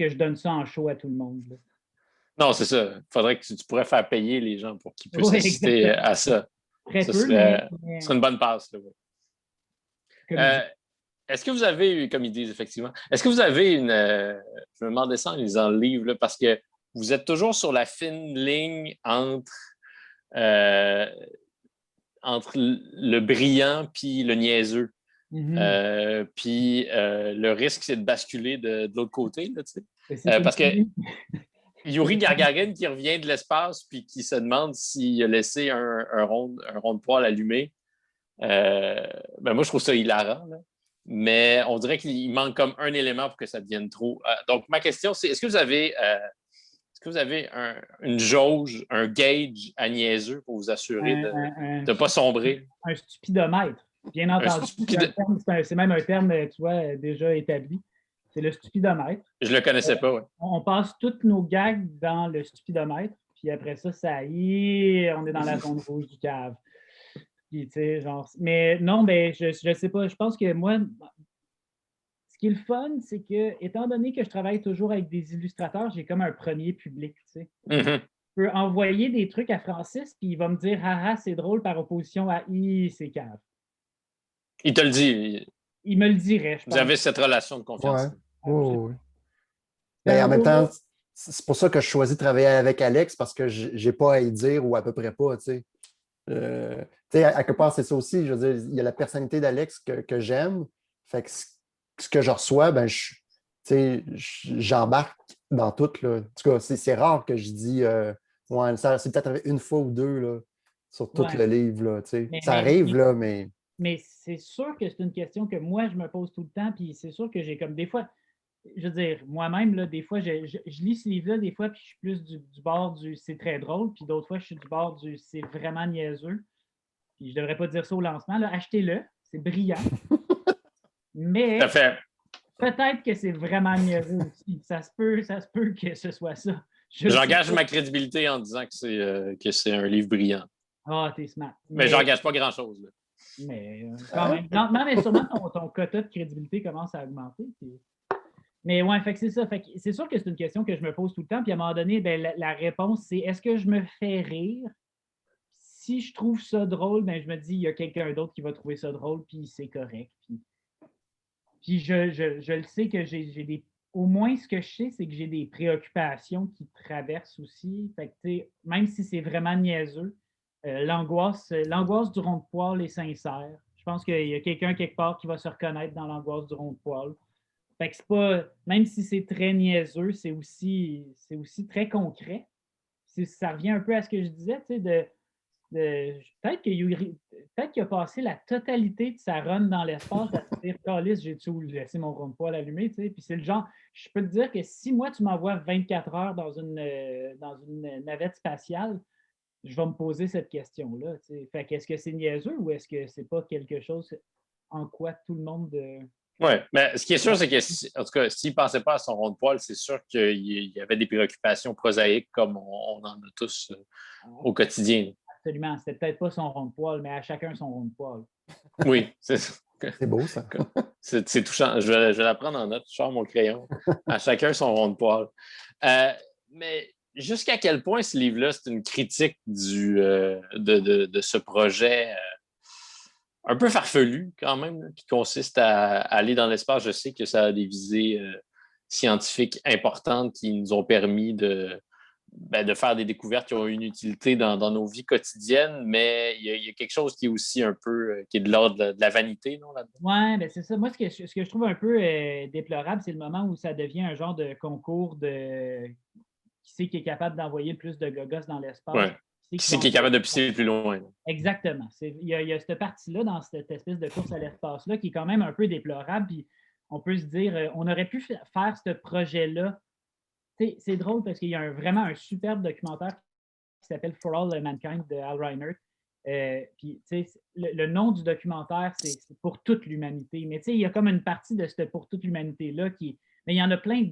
je donne ça en show à tout le monde, là. Non, c'est ça. Il faudrait que tu pourrais faire payer les gens pour qu'ils puissent assister à ça. Très ça peu, serait une bonne passe. Là, est-ce que vous avez eu, comme ils disent effectivement, est-ce que vous avez je me demandais ça en lisant le livre, là, parce que vous êtes toujours sur la fine ligne entre le brillant puis le niaiseux. Puis le risque, c'est de basculer de l'autre côté. Là, parce que Yuri Gagarin qui revient de l'espace puis qui se demande s'il a laissé un rond de poêle allumé, ben moi, je trouve ça hilarant. Là. Mais on dirait qu'il manque comme un élément pour que ça devienne trop. Donc, ma question, c'est est-ce que vous avez une jauge, un gauge à niaiseux pour vous assurer de ne pas sombrer? Un stupidomètre. Bien entendu. C'est même un terme, tu vois, déjà établi. C'est le stupidomètre. Je ne le connaissais pas, oui. On passe toutes nos gags dans le stupidomètre, puis après ça y est, on est dans la zone rouge du cave. Puis, mais non, ben, je sais pas. Je pense que moi, ce qui est le fun, c'est que, étant donné que je travaille toujours avec des illustrateurs, j'ai comme un premier public. Je peux envoyer des trucs à Francis, puis il va me dire haha, c'est drôle par opposition à c'est cave. Il te le dit. Il me le dirait, je pense. Vous avez cette relation de confiance. Ouais. Oui. Mais en même temps, c'est pour ça que je choisis de travailler avec Alex, parce que je n'ai pas à y dire ou à peu près pas, tu sais. À quelque part, c'est ça aussi. Je veux dire, il y a la personnalité d'Alex que j'aime. Fait que ce que je reçois, ben, j'embarque dans tout. Là. En tout cas, c'est rare que je dis ouais, c'est peut-être arrivé une fois ou deux là, sur tout le livre. Là, ça arrive, là, mais. Mais c'est sûr que c'est une question que moi, je me pose tout le temps. Puis c'est sûr que j'ai comme des fois, je veux dire, moi-même, là, des fois, je lis ce livre-là, des fois, puis je suis plus du bord du c'est très drôle, puis d'autres fois, je suis du bord du c'est vraiment niaiseux. Puis je ne devrais pas dire ça au lancement. Là, achetez-le, c'est brillant. Mais peut-être que c'est vraiment niaiseux aussi. Ça se peut que ce soit ça. J'engage ma crédibilité en disant que c'est un livre brillant. Ah, t'es smart. Mais j'engage pas grand-chose. Là. Mais quand même. Non, mais sûrement ton quota de crédibilité commence à augmenter. Mais ouais, fait que c'est ça. Fait que c'est sûr que c'est une question que je me pose tout le temps. Puis à un moment donné, ben, la réponse, c'est est-ce que je me fais rire? Si je trouve ça drôle, ben, je me dis, il y a quelqu'un d'autre qui va trouver ça drôle, puis c'est correct. Puis je le sais que j'ai des. Au moins, ce que je sais, c'est que j'ai des préoccupations qui traversent aussi. Fait que, même si c'est vraiment niaiseux, l'angoisse du rond de poil est sincère. Je pense qu'il y a quelqu'un quelque part qui va se reconnaître dans l'angoisse du rond de poil. Fait que c'est pas. Même si c'est très niaiseux, c'est aussi très concret. Ça revient un peu à ce que je disais, tu sais, peut-être qu'il a passé la totalité de sa run dans l'espace à se dire Calisse, j'ai-tu laissé mon rond de poil allumé, tu sais. Puis c'est le genre, je peux te dire que si moi tu m'envoies 24 heures dans une navette spatiale, je vais me poser cette question-là. Tu sais. Fait qu'est-ce que c'est niaiseux ou est-ce que c'est pas quelque chose en quoi tout le monde. Oui, mais ce qui est sûr, c'est que, en tout cas, s'il ne pensait pas à son rond de poil, c'est sûr qu'il y avait des préoccupations prosaïques comme on en a tous au quotidien. Absolument. C'était peut-être pas son rond de poil, mais à chacun son rond de poil. Oui, c'est beau, ça. C'est touchant. Je vais la prendre en note. Je sors mon crayon. À chacun son rond de poil. Mais jusqu'à quel point ce livre-là, c'est une critique de ce projet un peu farfelu quand même, là, qui consiste à aller dans l'espace. Je sais que ça a des visées scientifiques importantes qui nous ont permis de faire des découvertes qui ont une utilité dans nos vies quotidiennes, mais il y a quelque chose qui est aussi un peu, qui est de l'ordre de la vanité, non, là-dedans? Oui, ben c'est ça. Moi, ce que je trouve un peu déplorable, c'est le moment où ça devient un genre de concours de qui est capable d'envoyer le plus de gogos dans l'espace. Ouais. Qui est capable de pisser plus loin. Là. Exactement. Il y a cette partie-là dans cette espèce de course à l'espace-là qui est quand même un peu déplorable. Puis on peut se dire, on aurait pu faire ce projet-là. C'est drôle parce qu'il y a vraiment un superbe documentaire qui s'appelle For All Mankind de Hal Reinert. Puis, le nom du documentaire, c'est pour toute l'humanité. Mais il y a comme une partie de ce pour toute l'humanité-là qui. Mais il y en a plein.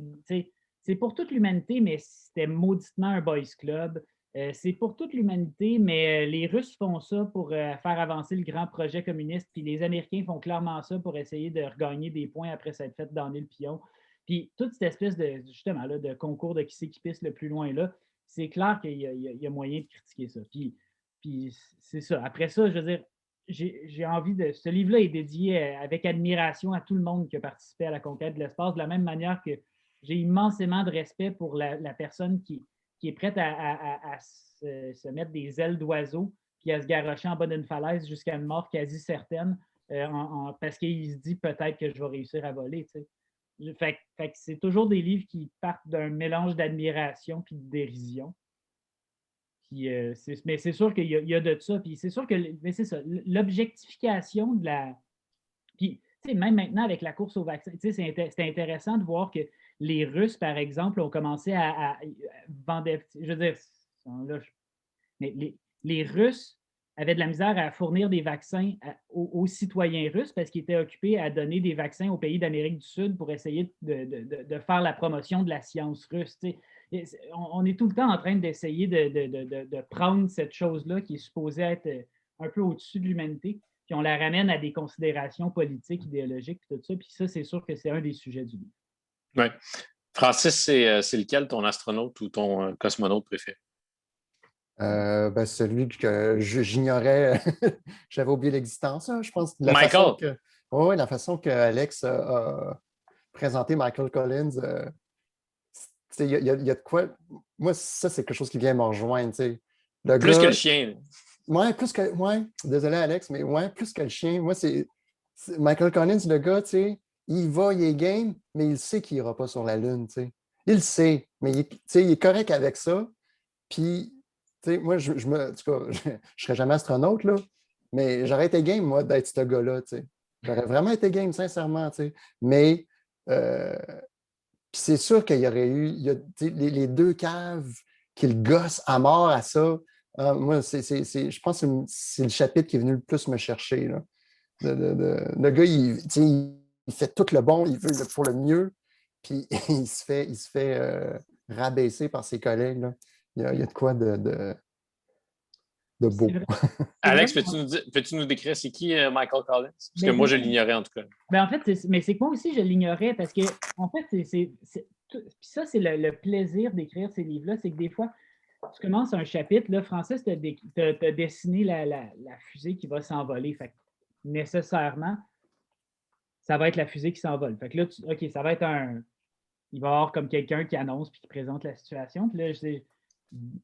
C'est pour toute l'humanité, mais c'était mauditement un boys club. C'est pour toute l'humanité, mais les Russes font ça pour faire avancer le grand projet communiste, puis les Américains font clairement ça pour essayer de regagner des points après s'être fait donner le pion. Puis toute cette espèce de, justement, là, de concours de qui c'est qui pisse le plus loin, là, c'est clair qu'il y a moyen de critiquer ça. Puis c'est ça. Après ça, je veux dire, j'ai envie de. Ce livre-là est dédié avec admiration à tout le monde qui a participé à la conquête de l'espace, de la même manière que j'ai immensément de respect pour la personne qui est prête à se mettre des ailes d'oiseau puis à se garrocher en bas d'une falaise jusqu'à une mort quasi certaine parce qu'il se dit peut-être que je vais réussir à voler. Fait que c'est toujours des livres qui partent d'un mélange d'admiration puis de dérision. Puis, mais c'est sûr qu'il y a de ça. Puis c'est sûr que c'est ça, l'objectification de la. Puis, même maintenant avec la course au vaccin, c'est intéressant de voir que les Russes, par exemple, ont commencé à vendre. Je veux dire, là, mais les Russes avaient de la misère à fournir des vaccins aux citoyens russes parce qu'ils étaient occupés à donner des vaccins aux pays d'Amérique du Sud pour essayer de faire la promotion de la science russe. On est tout le temps en train d'essayer de prendre cette chose-là qui est supposée être un peu au-dessus de l'humanité, puis on la ramène à des considérations politiques, idéologiques, puis tout ça. Puis ça, c'est sûr que c'est un des sujets du livre. Oui. Francis, c'est lequel ton astronaute ou ton cosmonaute préféré? Celui que j'ignorais, j'avais oublié l'existence. Hein, je pense. Michael! La façon que Alex a présenté Michael Collins, il y a de quoi. Moi, ça, c'est quelque chose qui vient me rejoindre. Plus que le chien. Oui, plus que. Ouais, désolé, Alex, mais ouais, plus que le chien. Moi, c'est Michael Collins, le gars, il va, il est game, mais il sait qu'il n'ira pas sur la Lune. Il le sait, mais il est correct avec ça. Puis. Moi, je ne serais jamais astronaute, là, mais j'aurais été game, moi, d'être ce gars-là. J'aurais vraiment été game, sincèrement. Mais c'est sûr qu'il y aurait eu les deux caves qui le gossent à mort à ça. Moi, je pense que c'est le chapitre qui est venu le plus me chercher. Là. Le gars, il fait tout le bon, il veut pour le mieux, puis il se fait rabaissé par ses collègues. Là. Il y a de quoi de beau. Alex, peux-tu nous décrire c'est qui Michael Collins? Parce que moi, je l'ignorais en tout cas. En fait, c'est que moi aussi, je l'ignorais parce que, en fait, ça, c'est le plaisir d'écrire ces livres-là, c'est que des fois, tu commences un chapitre, là, Francis t'a dessiné la fusée qui va s'envoler. Fait que, nécessairement, ça va être la fusée qui s'envole. Fait que là, OK, ça va être il va y avoir comme quelqu'un qui annonce puis qui présente la situation. Puis là, je dis,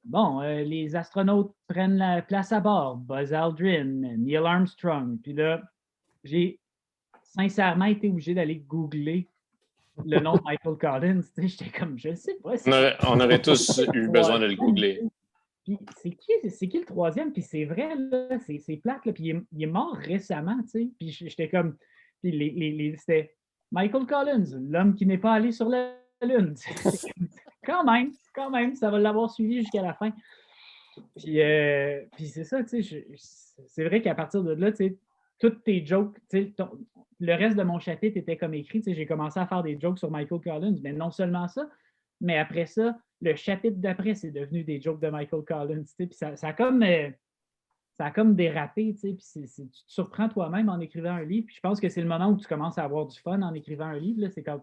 bon, les astronautes prennent la place à bord. Buzz Aldrin, Neil Armstrong. Puis là, j'ai sincèrement été obligé d'aller googler le nom de Michael Collins. J'étais comme, je ne sais pas. On aurait tous eu besoin de le googler. Puis c'est qui le troisième? Puis c'est vrai, là, c'est plate. Là, puis il est mort récemment, tu sais. Puis j'étais comme, puis c'était Michael Collins, l'homme qui n'est pas allé sur la Lune. Quand même, ça va l'avoir suivi jusqu'à la fin. Puis c'est ça, tu sais, c'est vrai qu'à partir de là, tu sais, toutes tes jokes, tu sais, le reste de mon chapitre était comme écrit, tu sais, j'ai commencé à faire des jokes sur Michael Collins, mais non seulement ça, mais après ça, le chapitre d'après, c'est devenu des jokes de Michael Collins, tu sais, puis ça a comme dérapé, tu sais, puis tu te surprends toi-même en écrivant un livre, puis je pense que c'est le moment où tu commences à avoir du fun en écrivant un livre, là, c'est comme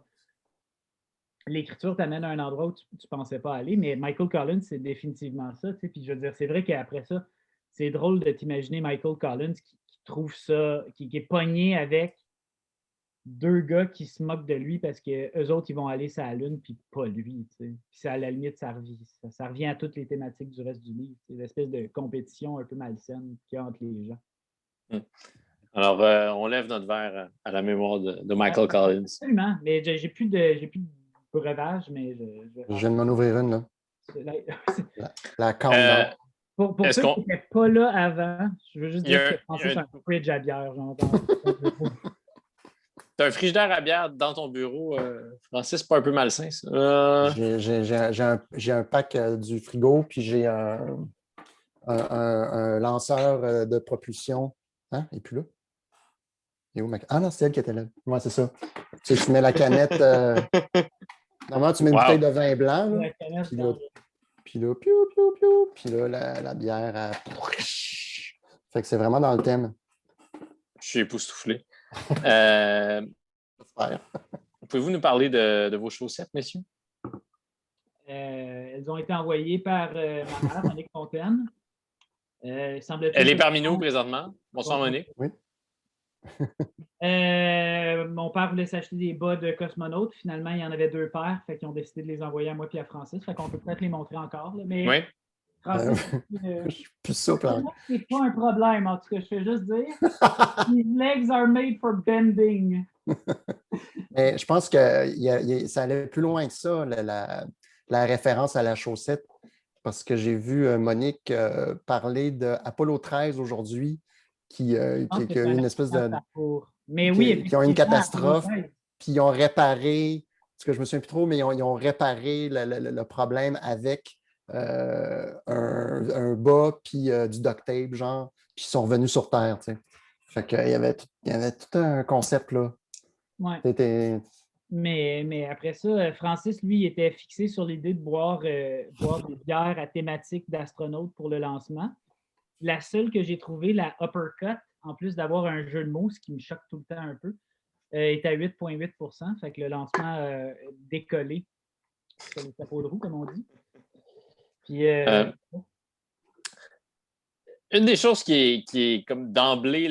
l'écriture t'amène à un endroit où tu ne pensais pas aller, mais Michael Collins, c'est définitivement ça. Tu sais. Puis je veux dire, c'est vrai qu'après ça, c'est drôle de t'imaginer Michael Collins qui trouve ça, qui est pogné avec deux gars qui se moquent de lui parce qu'eux autres, ils vont aller sur la Lune, puis pas lui. Tu sais. Puis à la limite, ça revient à toutes les thématiques du reste du livre. C'est l'espèce de compétition un peu malsaine qu'il y a entre les gens. Alors, on lève notre verre à la mémoire de Michael Collins. Absolument, mais j'ai plus de breuvage, mais je viens de m'en ouvrir une, là. La countdown. Pour ceux qui n'étaient pas là avant, je veux juste dire que Francis a un fridge à bière. T'as un frigidaire à bière dans ton bureau, Francis, c'est pas un peu malsain, ça? J'ai un pack du frigo, puis j'ai un lanceur de propulsion. Hein? Il n'est plus là? Ah non, c'est elle qui était là. Ouais, c'est ça. Tu sais, tu mets la canette. Normalement, tu mets une bouteille de vin blanc. Là, puis là, piou, piou, piou. Puis là, la bière. Fait que c'est vraiment dans le thème. Je suis époustouflé. Pouvez-vous nous parler de vos chaussettes, messieurs? Elles ont été envoyées par ma mère, Monique Fontaine. Elle est parmi nous présentement. Bonsoir, Monique. Oui. Mon père voulait s'acheter des bas de cosmonautes. Finalement, il y en avait 2 paires. Fait qu'ils ont décidé de les envoyer à moi et à Francis. Fait qu'on peut peut-être les montrer encore. Là. Mais oui. Francis, je suis plus souple. C'est pas un problème. En tout cas, je fais juste dire These legs are made for bending. Mais je pense que ça allait plus loin que ça, la référence à la chaussette. Parce que j'ai vu Monique parler d'Apollo 13 aujourd'hui, qui a eu une espèce de. Mais oui, qui ont une catastrophe, puis ils ont réparé, parce que je me souviens plus trop, mais ils ont réparé le problème avec un bas, puis du duct tape, genre, puis ils sont revenus sur Terre, tu sais. Fait qu'il y avait tout un concept, là. Ouais. Mais après ça, Francis, lui, était fixé sur l'idée de boire des bières à thématique d'astronautes pour le lancement. La seule que j'ai trouvée, la Uppercut, en plus d'avoir un jeu de mots, ce qui me choque tout le temps un peu, est à 8,8 %. Fait que le lancement décollé sur le chapeau de roue, comme on dit. Puis, une des choses qui est comme d'emblée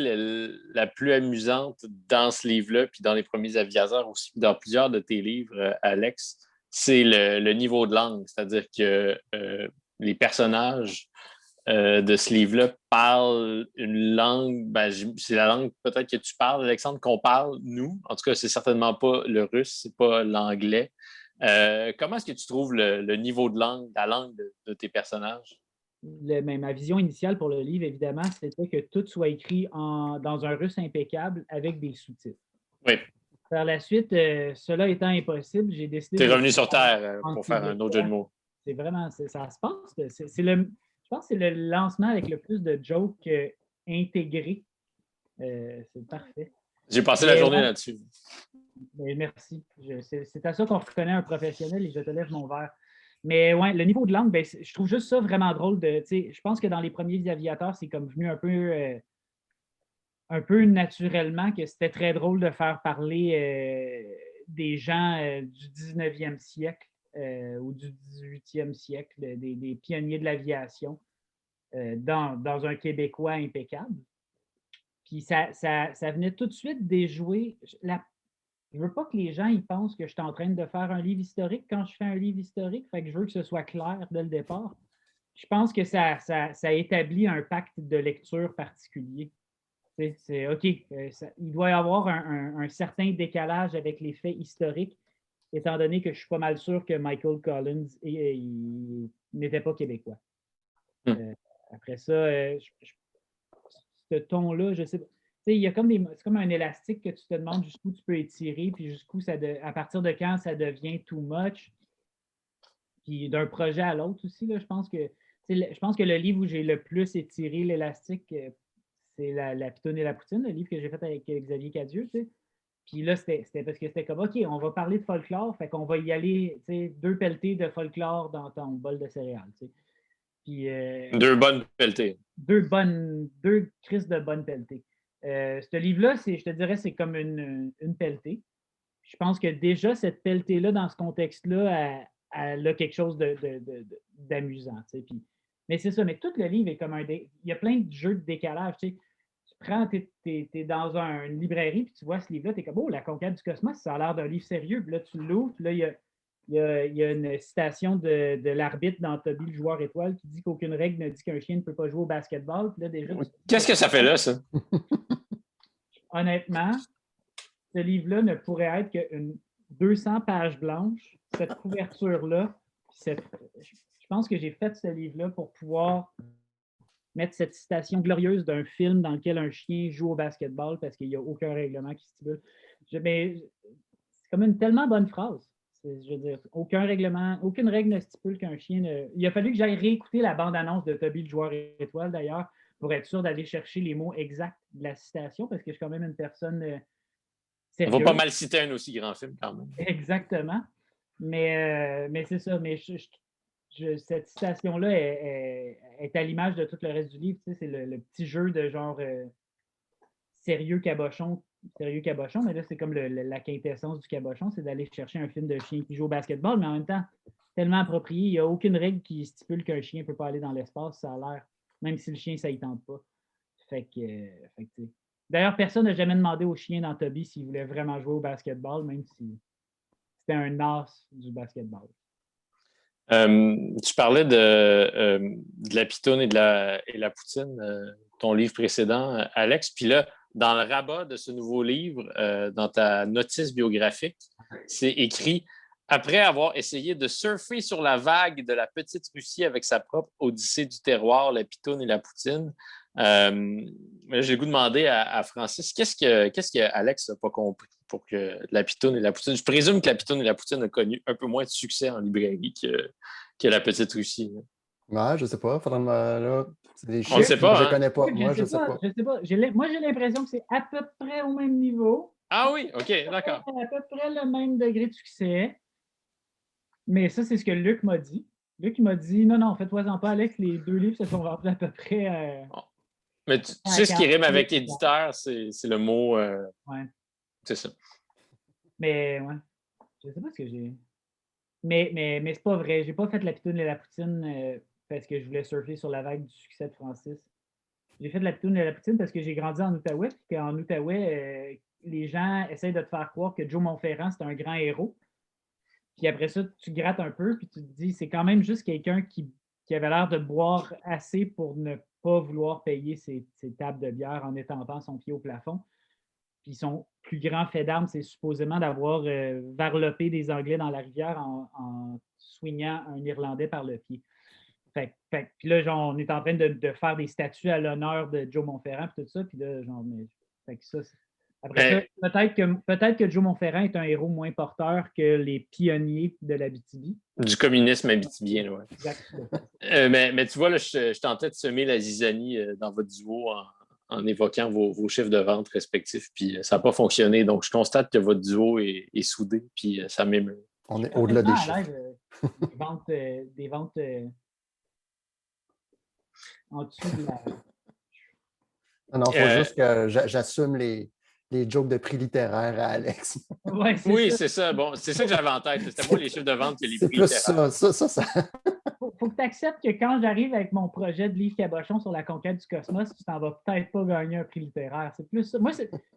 la plus amusante dans ce livre-là, puis dans les premiers aviateurs aussi, dans plusieurs de tes livres, Alex, c'est le niveau de langue. C'est-à-dire que les personnages de ce livre-là parlent une langue, c'est la langue peut-être que tu parles, Alexandre, qu'on parle, nous. En tout cas, c'est certainement pas le russe, c'est pas l'anglais. Comment est-ce que tu trouves le niveau de langue, la langue de tes personnages? Ma vision initiale pour le livre, évidemment, c'était que tout soit écrit dans un russe impeccable avec des sous-titres. Oui. Par la suite, cela étant impossible, j'ai décidé... Tu es revenu sur Terre pour faire un autre jeu de mots. C'est vraiment... Ça se passe. Je pense que c'est le lancement avec le plus de jokes intégrés. C'est parfait. J'ai passé la journée là-dessus. Merci. C'est à ça qu'on reconnaît un professionnel et je te lève mon verre. Mais ouais, le niveau de langue, ben, je trouve juste ça vraiment drôle. Je pense que dans les premiers aviateurs, c'est comme venu un peu naturellement que c'était très drôle de faire parler des gens du 19e siècle ou du 18e siècle, des pionniers de l'aviation, dans un Québécois impeccable. Puis ça venait tout de suite déjouer. Je ne veux pas que les gens ils pensent que je suis en train de faire un livre historique quand je fais un livre historique, fait que je veux que ce soit clair dès le départ. Je pense que ça établit un pacte de lecture particulier. C'est OK, il doit y avoir un certain décalage avec les faits historiques, étant donné que je suis pas mal sûr que Michael Collins il n'était pas québécois. Après ça, ce ton-là, je sais pas. Il y a c'est comme un élastique que tu te demandes jusqu'où tu peux étirer, puis jusqu'où à partir de quand ça devient too much. Puis d'un projet à l'autre aussi, là, je pense que le livre où j'ai le plus étiré l'élastique, c'est la Pitoune et la Poutine, le livre que j'ai fait avec Xavier Cadieux. Puis là, c'était parce que c'était comme OK, on va parler de folklore, fait qu'on va y aller 2 pelletées de folklore dans ton bol de céréales. Puis, 2 bonnes pelletées. 2 crises de bonnes pelletées. Ce livre-là, je te dirais, c'est comme une pelletée. Je pense que déjà, cette pelletée-là, dans ce contexte-là, elle a quelque chose d'amusant. Mais c'est ça, mais tout le livre est comme il y a plein de jeux de décalage. Tu prends, tu es dans une librairie, puis tu vois ce livre-là, tu es comme, oh, la conquête du cosmos, ça a l'air d'un livre sérieux. Puis là, tu l'ouvres, puis là, il y a une citation de l'arbitre dans Toby le joueur étoile qui dit qu'aucune règle ne dit qu'un chien ne peut pas jouer au basketball. Puis là, déjà, qu'est-ce que ça fait là, ça? Honnêtement, ce livre-là ne pourrait être qu'une 200 pages blanches. Cette couverture-là, je pense que j'ai fait ce livre-là pour pouvoir mettre cette citation glorieuse d'un film dans lequel un chien joue au basketball parce qu'il n'y a aucun règlement qui stipule. Mais c'est comme une tellement bonne phrase. Je veux dire, aucun règlement, aucune règle ne stipule qu'un chien ne... Il a fallu que j'aille réécouter la bande-annonce de Toby le joueur étoile, d'ailleurs, pour être sûr d'aller chercher les mots exacts de la citation, parce que je suis quand même une personne sérieuse. On va pas mal citer un aussi grand film, quand même. Exactement. Mais c'est ça. Mais cette citation-là est à l'image de tout le reste du livre. Tu sais, c'est le petit jeu de genre sérieux cabochon, mais là, c'est comme la quintessence du cabochon, c'est d'aller chercher un film de chien qui joue au basketball, mais en même temps, tellement approprié. Il n'y a aucune règle qui stipule qu'un chien ne peut pas aller dans l'espace, ça a l'air, même si le chien, ça ne tente pas. Fait que d'ailleurs, personne n'a jamais demandé au chien dans Toby s'il voulait vraiment jouer au basketball, même si c'était un as du basketball. Tu parlais de la pitoune et de la poutine, ton livre précédent, Alex. Puis là, dans le rabat de ce nouveau livre, dans ta notice biographique, c'est écrit « Après avoir essayé de surfer sur la vague de la petite Russie avec sa propre odyssée du terroir, la pitoune et la poutine », j'ai le goût de demander à Francis, qu'est-ce que Alex n'a pas compris pour que la pitoune et la poutine... Je présume que la pitoune et la poutine ont connu un peu moins de succès en librairie que la petite Russie. Ouais, je sais pas. Là, c'est des chiffres On ne sait pas. Je hein? connais pas. Moi, je sais pas. Je sais pas. Moi, j'ai l'impression que c'est à peu près au même niveau. Ah oui, OK, d'accord. À peu près le même degré de succès. Mais ça, c'est ce que Luc m'a dit. Luc m'a dit, non, faites-toi-en pas, Alex, les 2 livres se sont vendus à peu près... Mais tu sais ce qui rime avec éditeur, c'est le mot... Ouais. C'est ça. Mais, ouais. Je sais pas ce que j'ai... Mais c'est pas vrai. J'ai pas fait la pitoune et la poutine parce que je voulais surfer sur la vague du succès de Francis. J'ai fait la pitoune et la poutine parce que j'ai grandi en Outaouais, puis qu'en Outaouais, les gens essayent de te faire croire que Joe Montferrand, c'est un grand héros. Puis après ça, tu grattes un peu, puis tu te dis, c'est quand même juste quelqu'un qui avait l'air de boire assez pour ne pas vouloir payer ses tables de bière en étendant son pied au plafond. Puis son plus grand fait d'armes, c'est supposément d'avoir varlopé des Anglais dans la rivière en swingant un Irlandais par le pied. Puis là, genre, on est en train de faire des statues à l'honneur de Joe Montferrand et tout ça. Puis là, genre, après ça, peut-être que Joe Montferrand est un héros moins porteur que les pionniers de l'Abitibi. Du communisme abitibien, oui. Exactement. Mais tu vois, là, je tentais de semer la zizanie dans votre duo en évoquant vos chiffres de vente respectifs, puis ça n'a pas fonctionné. Donc, je constate que votre duo est soudé, puis ça m'émeut. On est au-delà des chiffres. des ventes en dessous de la. Non, il faut juste que j'assume les jokes de prix littéraires à Alex. Ouais, Oui, c'est ça. Bon, c'est ça que j'avais en tête. C'était moins les chiffres de vente que les C'est prix plus littéraires. ça. Faut que tu acceptes que quand j'arrive avec mon projet de livre cabochon sur la conquête du cosmos, tu t'en vas peut-être pas gagner un prix littéraire. C'est plus ça. Moi,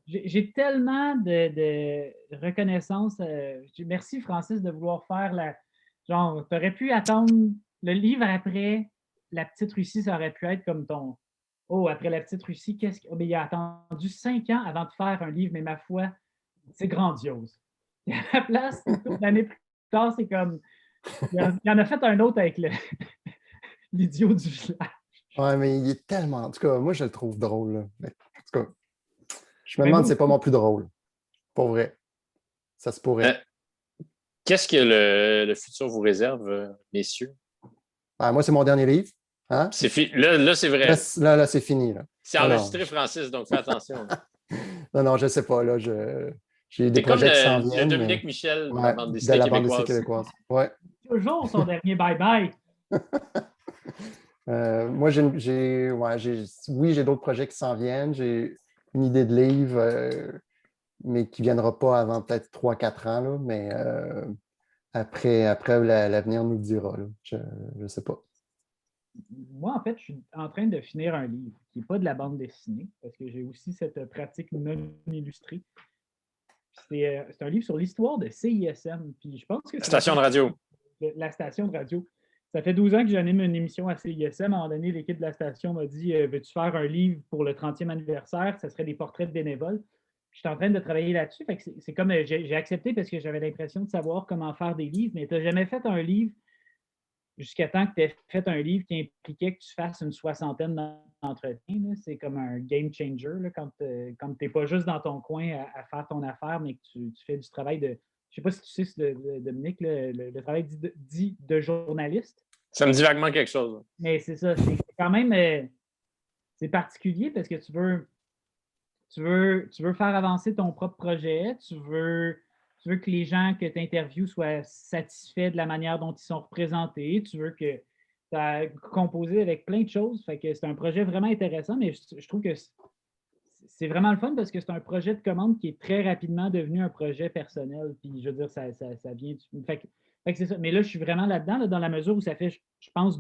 j'ai tellement de reconnaissance. Merci, Francis, de vouloir faire la. Genre, tu aurais pu attendre le livre après La Petite Russie, ça aurait pu être comme ton. Oh, après La Petite Russie, qu'est-ce que. Oh, mais il a attendu 5 ans avant de faire un livre, mais ma foi, c'est grandiose. Et à la place, une couple d'années plus tard, c'est comme. Il en a fait un autre avec l'idiot du village. Ouais, mais il est tellement. En tout cas, moi, je le trouve drôle. Là. Mais, en tout cas, je me Mais demande moi si c'est pas mon plus drôle. Pour vrai. Ça se pourrait. Qu'est-ce que le futur vous réserve, messieurs? Moi, c'est mon dernier livre. Hein? Là, c'est vrai. Là, c'est fini. Là. C'est Non, enregistré, Francis, donc fais attention. non, je ne sais pas. Là, j'ai des C'est comme projets qui s'en le viennent, mais Dominique Michel de la ouais, bande de dessinée la bande dessinée québécoise. québécoise. Ouais. Toujours son dernier bye-bye. Moi, j'ai d'autres projets qui s'en viennent. J'ai une idée de livre, mais qui ne viendra pas avant peut-être 3-4 ans. Là, mais après l'avenir nous le dira. Là. Je ne sais pas. Moi, en fait, je suis en train de finir un livre qui n'est pas de la bande dessinée, parce que j'ai aussi cette pratique non illustrée. C'est un livre sur l'histoire de CISM. Puis je pense que c'est Station de radio. La station de radio. Ça fait 12 ans que j'anime une émission à CISM. À un moment donné, l'équipe de la station m'a dit veux-tu faire un livre pour le 30e anniversaire? Ça serait des portraits de bénévoles. Je suis en train de travailler là-dessus. C'est comme j'ai accepté parce que j'avais l'impression de savoir comment faire des livres, mais tu n'as jamais fait un livre jusqu'à temps que tu aies fait un livre qui impliquait que tu fasses une soixantaine d'entretiens. C'est comme un game changer là, quand tu n'es pas juste dans ton coin à faire ton affaire, mais que tu fais du travail de. Je ne sais pas si tu sais, Dominique, le travail dit de journaliste. Ça me dit vaguement quelque chose. Mais c'est ça, c'est quand même c'est particulier parce que tu veux faire avancer ton propre projet, tu veux que les gens que tu interviews soient satisfaits de la manière dont ils sont représentés, tu veux que tu as composé avec plein de choses. Fait que c'est un projet vraiment intéressant, mais je trouve que c'est vraiment le fun parce que c'est un projet de commande qui est très rapidement devenu un projet personnel. Puis je veux dire, ça vient. Fait que c'est ça. Mais là, je suis vraiment là-dedans, là, dans la mesure où ça fait, je pense,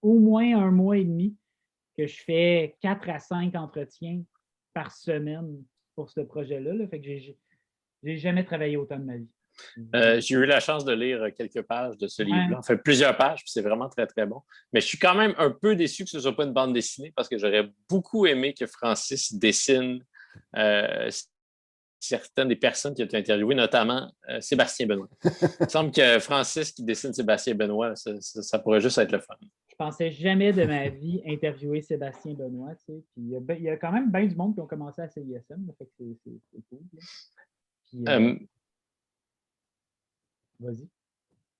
au moins 1 mois et demi que je fais 4 à 5 entretiens par semaine pour ce projet-là. Là. Fait que j'ai jamais travaillé autant de ma vie. J'ai eu la chance de lire quelques pages de ce Ouais. livre-là. Enfin, plusieurs pages, puis c'est vraiment très, très bon. Mais je suis quand même un peu déçu que ce ne soit pas une bande dessinée parce que j'aurais beaucoup aimé que Francis dessine certaines des personnes qui ont été interviewées, notamment Sébastien Benoît. Il me semble que Francis qui dessine Sébastien Benoît, ça pourrait juste être le fun. Je pensais jamais de ma vie interviewer Sébastien Benoît. Tu sais. Puis il y a quand même bien du monde qui ont commencé à CISM. Fait que c'est cool. Là. Puis, vas-y.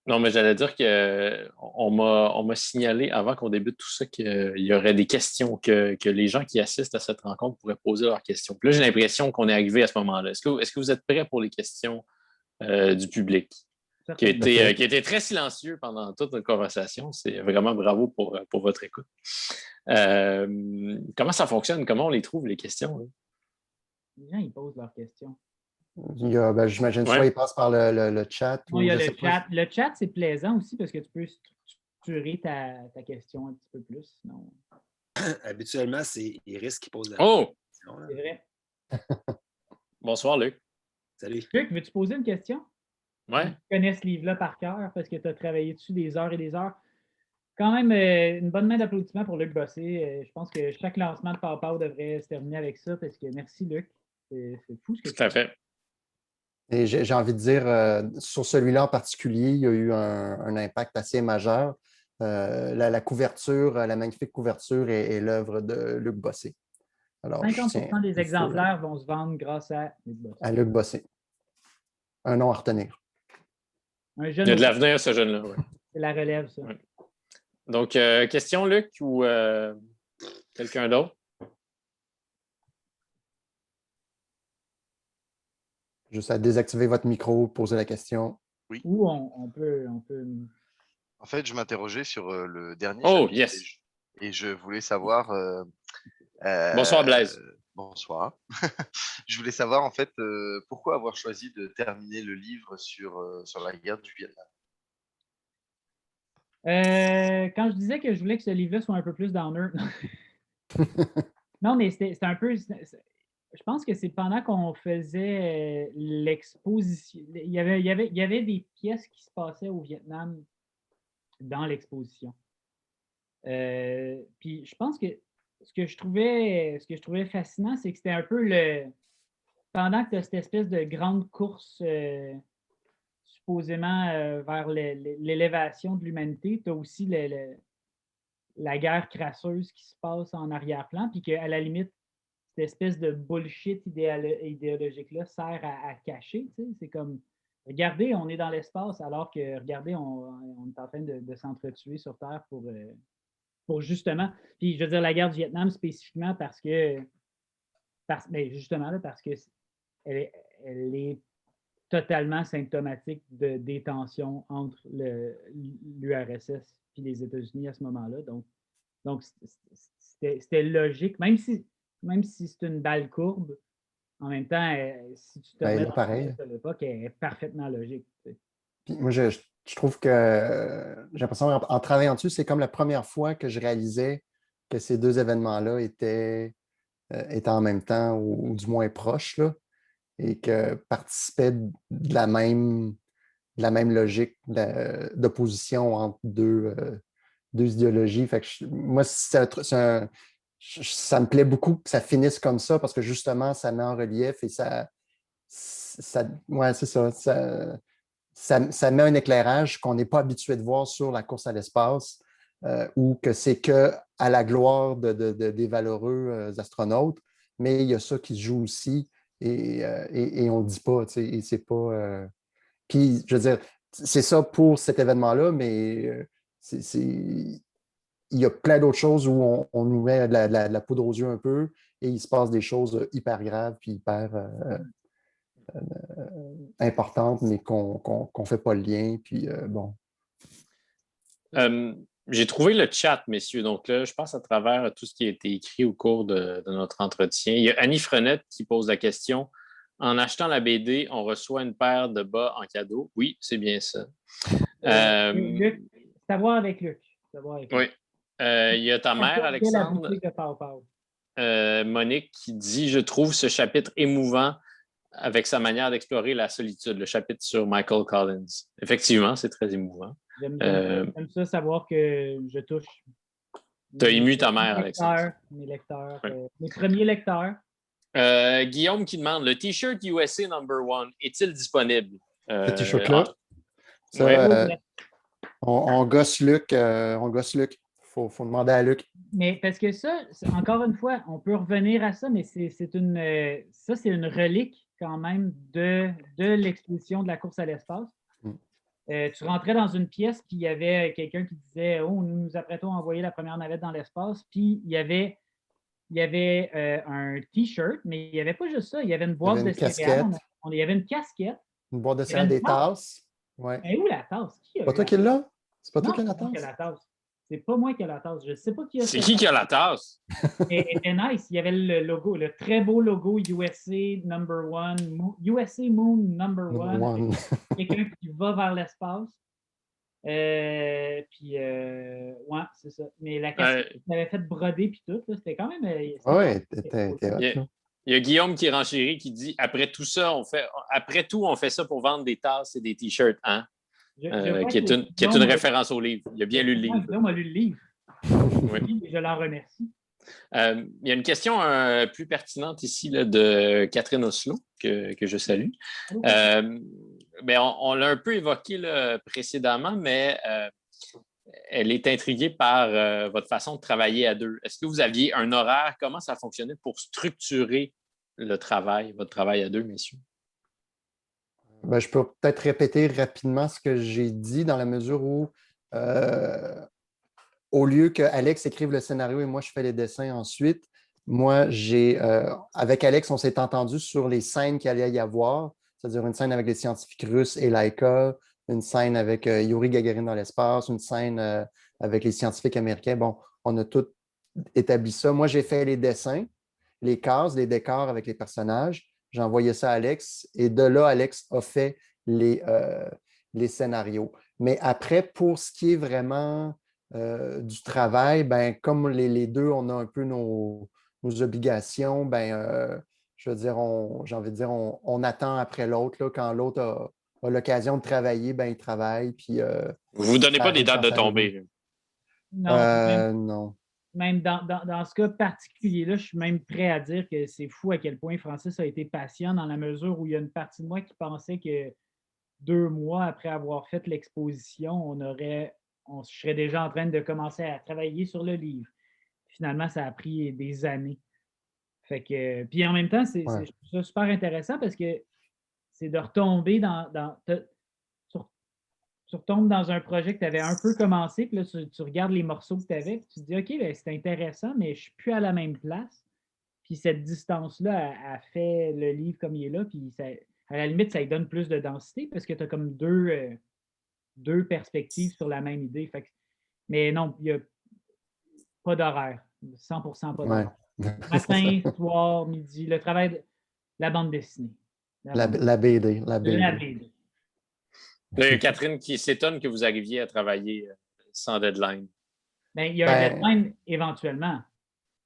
Non, mais j'allais dire qu'on m'a signalé avant qu'on débute tout ça qu'il y aurait des questions que les gens qui assistent à cette rencontre pourraient poser leurs questions. Puis là, j'ai l'impression qu'on est arrivé à ce moment-là. Est-ce que vous êtes prêts pour les questions du public? Qui a été très silencieux pendant toute notre conversation. C'est vraiment bravo pour votre écoute. Comment ça fonctionne? Comment on les trouve, les questions? Là? Les gens, ils posent leurs questions. J'imagine soit ils passent par le chat. Non, il y a le chat. Le chat, c'est plaisant aussi parce que tu peux structurer ta question un petit peu plus. Sinon... Habituellement, c'est Iris qui pose la question. C'est vrai. Bonsoir, Luc. Salut. Luc, veux-tu poser une question? Ouais. Tu connais ce livre-là par cœur parce que tu as travaillé dessus des heures et des heures. Quand même, une bonne main d'applaudissements pour Luc Bossé. Je pense que chaque lancement de Pau devrait se terminer avec ça parce que merci, Luc. C'est fou ce que tu fais. Tout à fait. Et j'ai envie de dire, sur celui-là en particulier, il y a eu un impact assez majeur. La couverture, la magnifique couverture est l'œuvre de Luc Bossé. Alors, 50% des exemplaires vont se vendre grâce à Luc Bossé. À Luc Bossé. Un nom à retenir. Il y a de l'avenir, ce jeune-là. Ouais. C'est la relève, ça. Ouais. Donc, question, Luc, ou quelqu'un d'autre? Juste à désactiver votre micro, poser la question. Ou on peut... En fait, je m'interrogeais sur le dernier Oh, chapitre yes. et je voulais savoir. Bonsoir, Blaise. Bonsoir. Je voulais savoir en fait pourquoi avoir choisi de terminer le livre sur la guerre du Vietnam. Quand je disais que je voulais que ce livre-là soit un peu plus downer. Non, mais c'était un peu. Je pense que c'est pendant qu'on faisait l'exposition. Il y avait des pièces qui se passaient au Vietnam dans l'exposition. Puis je pense que ce que je trouvais fascinant, c'est que c'était un peu le. Pendant que tu as cette espèce de grande course supposément vers l'élévation de l'humanité, tu as aussi la guerre crasseuse qui se passe en arrière-plan, puis qu'à la limite, cette espèce de bullshit idéologique-là sert à cacher. Tu sais. C'est comme, regardez, on est dans l'espace, alors que, regardez, on est en train de s'entretuer sur Terre pour justement, puis je veux dire la guerre du Vietnam spécifiquement parce que, mais justement là, parce que elle est totalement symptomatique des tensions entre l'URSS et les États-Unis à ce moment-là. Donc c'était logique, même si c'est une balle courbe, en même temps, si tu te Ben, remets là, dans pareil. le l'époque, elle est parfaitement logique. Tu sais. Puis moi, je trouve que j'ai l'impression, en travaillant dessus, c'est comme la première fois que je réalisais que ces deux événements-là étaient en même temps ou du moins proches, là, et que participaient de la même logique d'opposition entre deux idéologies. Fait que moi, ça me plaît beaucoup que ça finisse comme ça parce que justement, ça met en relief et ouais, c'est ça. Ça met un éclairage qu'on n'est pas habitué de voir sur la course à l'espace ou que c'est que à la gloire des valeureux astronautes, mais il y a ça qui se joue aussi et on ne le dit pas. Et c'est pas. Puis, je veux dire, c'est ça pour cet événement-là, mais il y a plein d'autres choses où on nous met de la poudre aux yeux un peu et il se passe des choses hyper graves puis hyper importantes, mais qu'on ne fait pas le lien. Puis, bon. J'ai trouvé le chat, messieurs. Donc là, je passe à travers tout ce qui a été écrit au cours de notre entretien. Il y a Annie Frenette qui pose la question. En achetant la BD, on reçoit une paire de bas en cadeau. Oui, c'est bien ça. Luc, c'est à voir avec Luc. Oui. Il y a ta mère, Alexandre, Monique, qui dit « Je trouve ce chapitre émouvant avec sa manière d'explorer la solitude, le chapitre sur Michael Collins. » Effectivement, c'est très émouvant. J'aime ça savoir que je touche. Tu as ému ta mère, Alexandre. Mes lecteurs, Oui. mes premiers lecteurs. Guillaume qui demande le T-shirt USA #1 est-il disponible? Ce T-shirt-là. Ouais. On gosse Luc. Faut demander à Luc. Mais parce que ça, encore une fois, on peut revenir à ça, mais c'est une relique quand même de l'exposition de la course à l'espace. Tu rentrais dans une pièce, puis il y avait quelqu'un qui disait « Oh, nous nous apprêtons à envoyer la première navette dans l'espace. » Puis il y avait un T-shirt, mais il n'y avait pas juste ça. Il y avait une boîte de céréales. Il y avait une casquette. Une boîte de céréales, des tasses. Ouais. Mais où la tasse? C'est pas toi qui l'as? C'est pas toi qui as la tasse? C'est pas moi qui ai la tasse. Je ne sais pas qui a. C'est qui a la tasse? Et nice. Il y avait le logo, le très beau logo USA #1, USA Moon #1. Quelqu'un qui va vers l'espace. Puis, ouais, c'est ça. Mais la casquette, il avait fait broder puis tout. C'était quand même. Ouais, t'es hot. Il y a Guillaume qui renchérit qui dit après tout, on fait ça pour vendre des tasses et des t-shirts, hein? Qui est une référence au livre. Il a bien lu le livre. Guillaume a lu le livre. Oui. Je l'en remercie. Il y a une question plus pertinente ici là, de Catherine Oslo, que je salue. On l'a un peu évoqué là, précédemment, mais elle est intriguée par votre façon de travailler à deux. Est-ce que vous aviez un horaire? Comment ça fonctionnait pour structurer votre travail à deux, messieurs? Ben, je peux peut-être répéter rapidement ce que j'ai dit dans la mesure où, au lieu que Alex écrive le scénario et moi, je fais les dessins ensuite, moi, avec Alex, on s'est entendu sur les scènes qu'il allait y avoir, c'est-à-dire une scène avec les scientifiques russes et Laika, une scène avec Yuri Gagarin dans l'espace, une scène avec les scientifiques américains. Bon, on a tout établi ça. Moi, j'ai fait les dessins, les cases, les décors avec les personnages. J'ai envoyé ça à Alex et de là, Alex a fait les scénarios. Mais après, pour ce qui est vraiment du travail, ben, comme les deux, on a un peu nos obligations, ben, je veux dire, j'ai envie de dire, on attend après l'autre. Là, quand l'autre a l'occasion de travailler, ben, il travaille. Puis, Vous ne vous donnez ça pas des arrive dates quand de ça arrive. tombée. Non, Non. même dans ce cas particulier-là, je suis même prêt à dire que c'est fou à quel point Francis a été patient dans la mesure où il y a une partie de moi qui pensait que 2 mois après avoir fait l'exposition, je serais déjà en train de commencer à travailler sur le livre. Finalement, ça a pris des années. Fait que, puis en même temps, je trouve ça super intéressant parce que c'est de retomber tu retombes dans un projet que tu avais un peu commencé, puis là, tu regardes les morceaux que tu avais, puis tu te dis, OK, ben, c'est intéressant, mais je ne suis plus à la même place. Puis cette distance-là a fait le livre comme il est là, puis à la limite, ça lui donne plus de densité parce que tu as comme deux perspectives sur la même idée. Mais non, il n'y a pas d'horaire. 100% pas d'horaire. Matin, soir, midi, le travail de la bande dessinée. La BD. La BD. La BD. Là, il y a Catherine qui s'étonne que vous arriviez à travailler sans deadline. Bien, il y a un deadline éventuellement.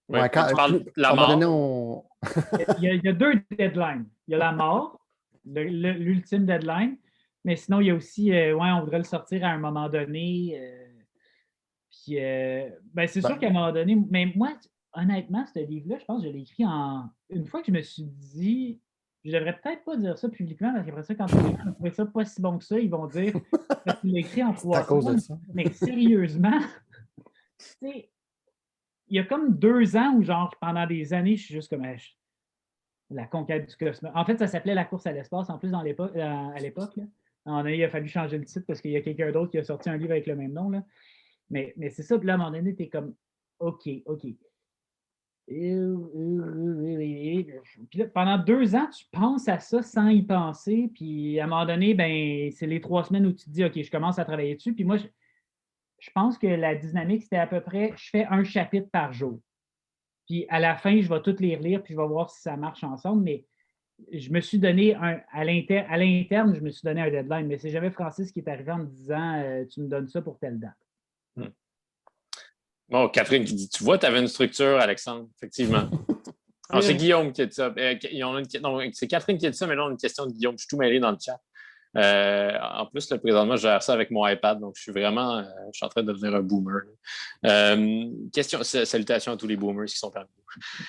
Ouais, tu parles de la mort. Il y a 2 deadlines. Il y a la mort, l'ultime deadline, mais sinon, il y a aussi, on voudrait le sortir à un moment donné. Puis, c'est sûr qu'à un moment donné, mais moi, honnêtement, ce livre-là, je pense que je l'ai écrit une fois que je me suis dit, je devrais peut-être pas dire ça publiquement, parce qu'après ça, quand les gens trouvent ça pas si bon que ça, ils vont dire que tu l'as écrit en 3 semaines. Mais sérieusement, tu sais, il y a comme 2 ans où, genre, pendant des années, je suis juste comme la conquête du cosmos. En fait, ça s'appelait la course à l'espace, en plus, à l'époque. Là. À un moment donné, il a fallu changer le titre parce qu'il y a quelqu'un d'autre qui a sorti un livre avec le même nom. Là. Mais c'est ça, puis là, à un moment donné, tu es comme OK. Puis là, pendant 2 ans, tu penses à ça sans y penser. Puis à un moment donné, ben, c'est les 3 semaines où tu te dis OK, je commence à travailler dessus. Puis moi, je pense que la dynamique, c'était à peu près je fais un chapitre par jour. Puis à la fin, je vais toutes les relire, puis je vais voir si ça marche ensemble. Mais je me suis donné à l'interne, je me suis donné un deadline. Mais c'est jamais Francis qui est arrivé en me disant tu me donnes ça pour telle date. Bon, Catherine qui dit, tu vois, tu avais une structure, Alexandre, effectivement. Alors, c'est Guillaume qui a dit ça. C'est Catherine qui a dit ça, mais là, on a une question de Guillaume. Je suis tout mêlé dans le chat. En plus, là, présentement, je gère ça avec mon iPad, donc je suis en train de devenir un boomer. Salutations à tous les boomers qui sont parmi nous.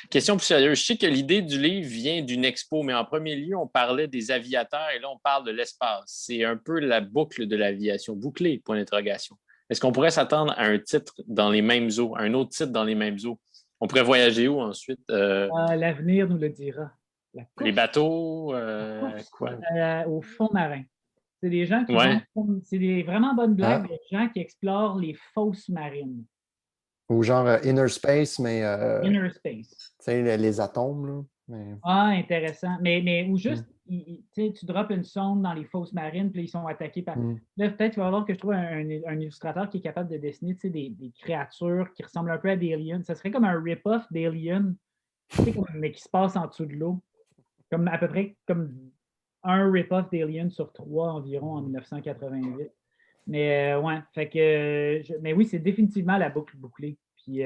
Question plus sérieuse. Je sais que l'idée du livre vient d'une expo, mais en premier lieu, on parlait des aviateurs et là, on parle de l'espace. C'est un peu la boucle de l'aviation, bouclée, point d'interrogation. Est-ce qu'on pourrait s'attendre à un titre dans les mêmes eaux, un autre titre dans les mêmes eaux? On pourrait voyager où ensuite? L'avenir nous le dira. Les bateaux, quoi? Au fond marin. C'est des gens qui c'est des vraiment bonnes blagues, des gens qui explorent les fosses marines. Ou genre Inner Space, mais Inner Space. Tu sais, les atomes, là. Mais... intéressant. Mais ou juste, tu droppes une sonde dans les fosses marines, puis ils sont attaqués par... Là, peut-être qu'il va y avoir que je trouve un illustrateur qui est capable de dessiner des créatures qui ressemblent un peu à des aliens. Ça serait comme un rip-off d'Alien, mais qui se passe en dessous de l'eau. Comme à peu près comme un rip-off d'Alien sur 3 environ en 1988. Mais fait que... mais oui, c'est définitivement la boucle bouclée. Puis...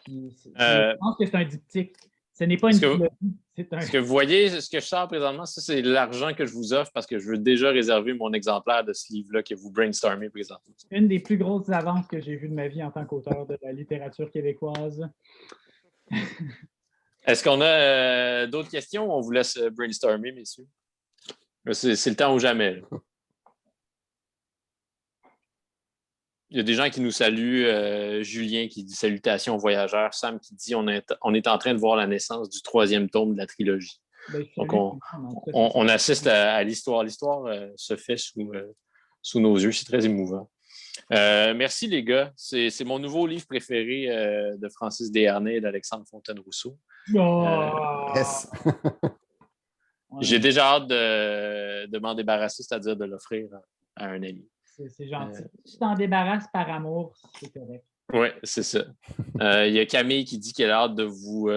je pense que c'est un diptyque. Ce n'est pas une trilogie. Ce que vous voyez, ce que je sors présentement, ça, c'est l'argent que je vous offre parce que je veux déjà réserver mon exemplaire de ce livre-là que vous brainstormez présentement. Une des plus grosses avances que j'ai vues de ma vie en tant qu'auteur de la littérature québécoise. Est-ce qu'on a d'autres questions ou on vous laisse brainstormer, messieurs? C'est le temps ou jamais. Là. Il y a des gens qui nous saluent. Julien qui dit salutations aux voyageurs. Sam qui dit on est en train de voir la naissance du 3e tome de la trilogie. Donc, on assiste à l'histoire. L'histoire se fait sous nos yeux. C'est très émouvant. Merci, les gars. C'est mon nouveau livre préféré de Francis Desharnais et d'Alexandre Fontaine-Rousseau. Yes. J'ai déjà hâte de m'en débarrasser, c'est-à-dire de l'offrir à un ami. C'est gentil. Si tu t'en débarrasses par amour, c'est correct. Oui, c'est ça. Il y a Camille qui dit qu'elle a hâte de vous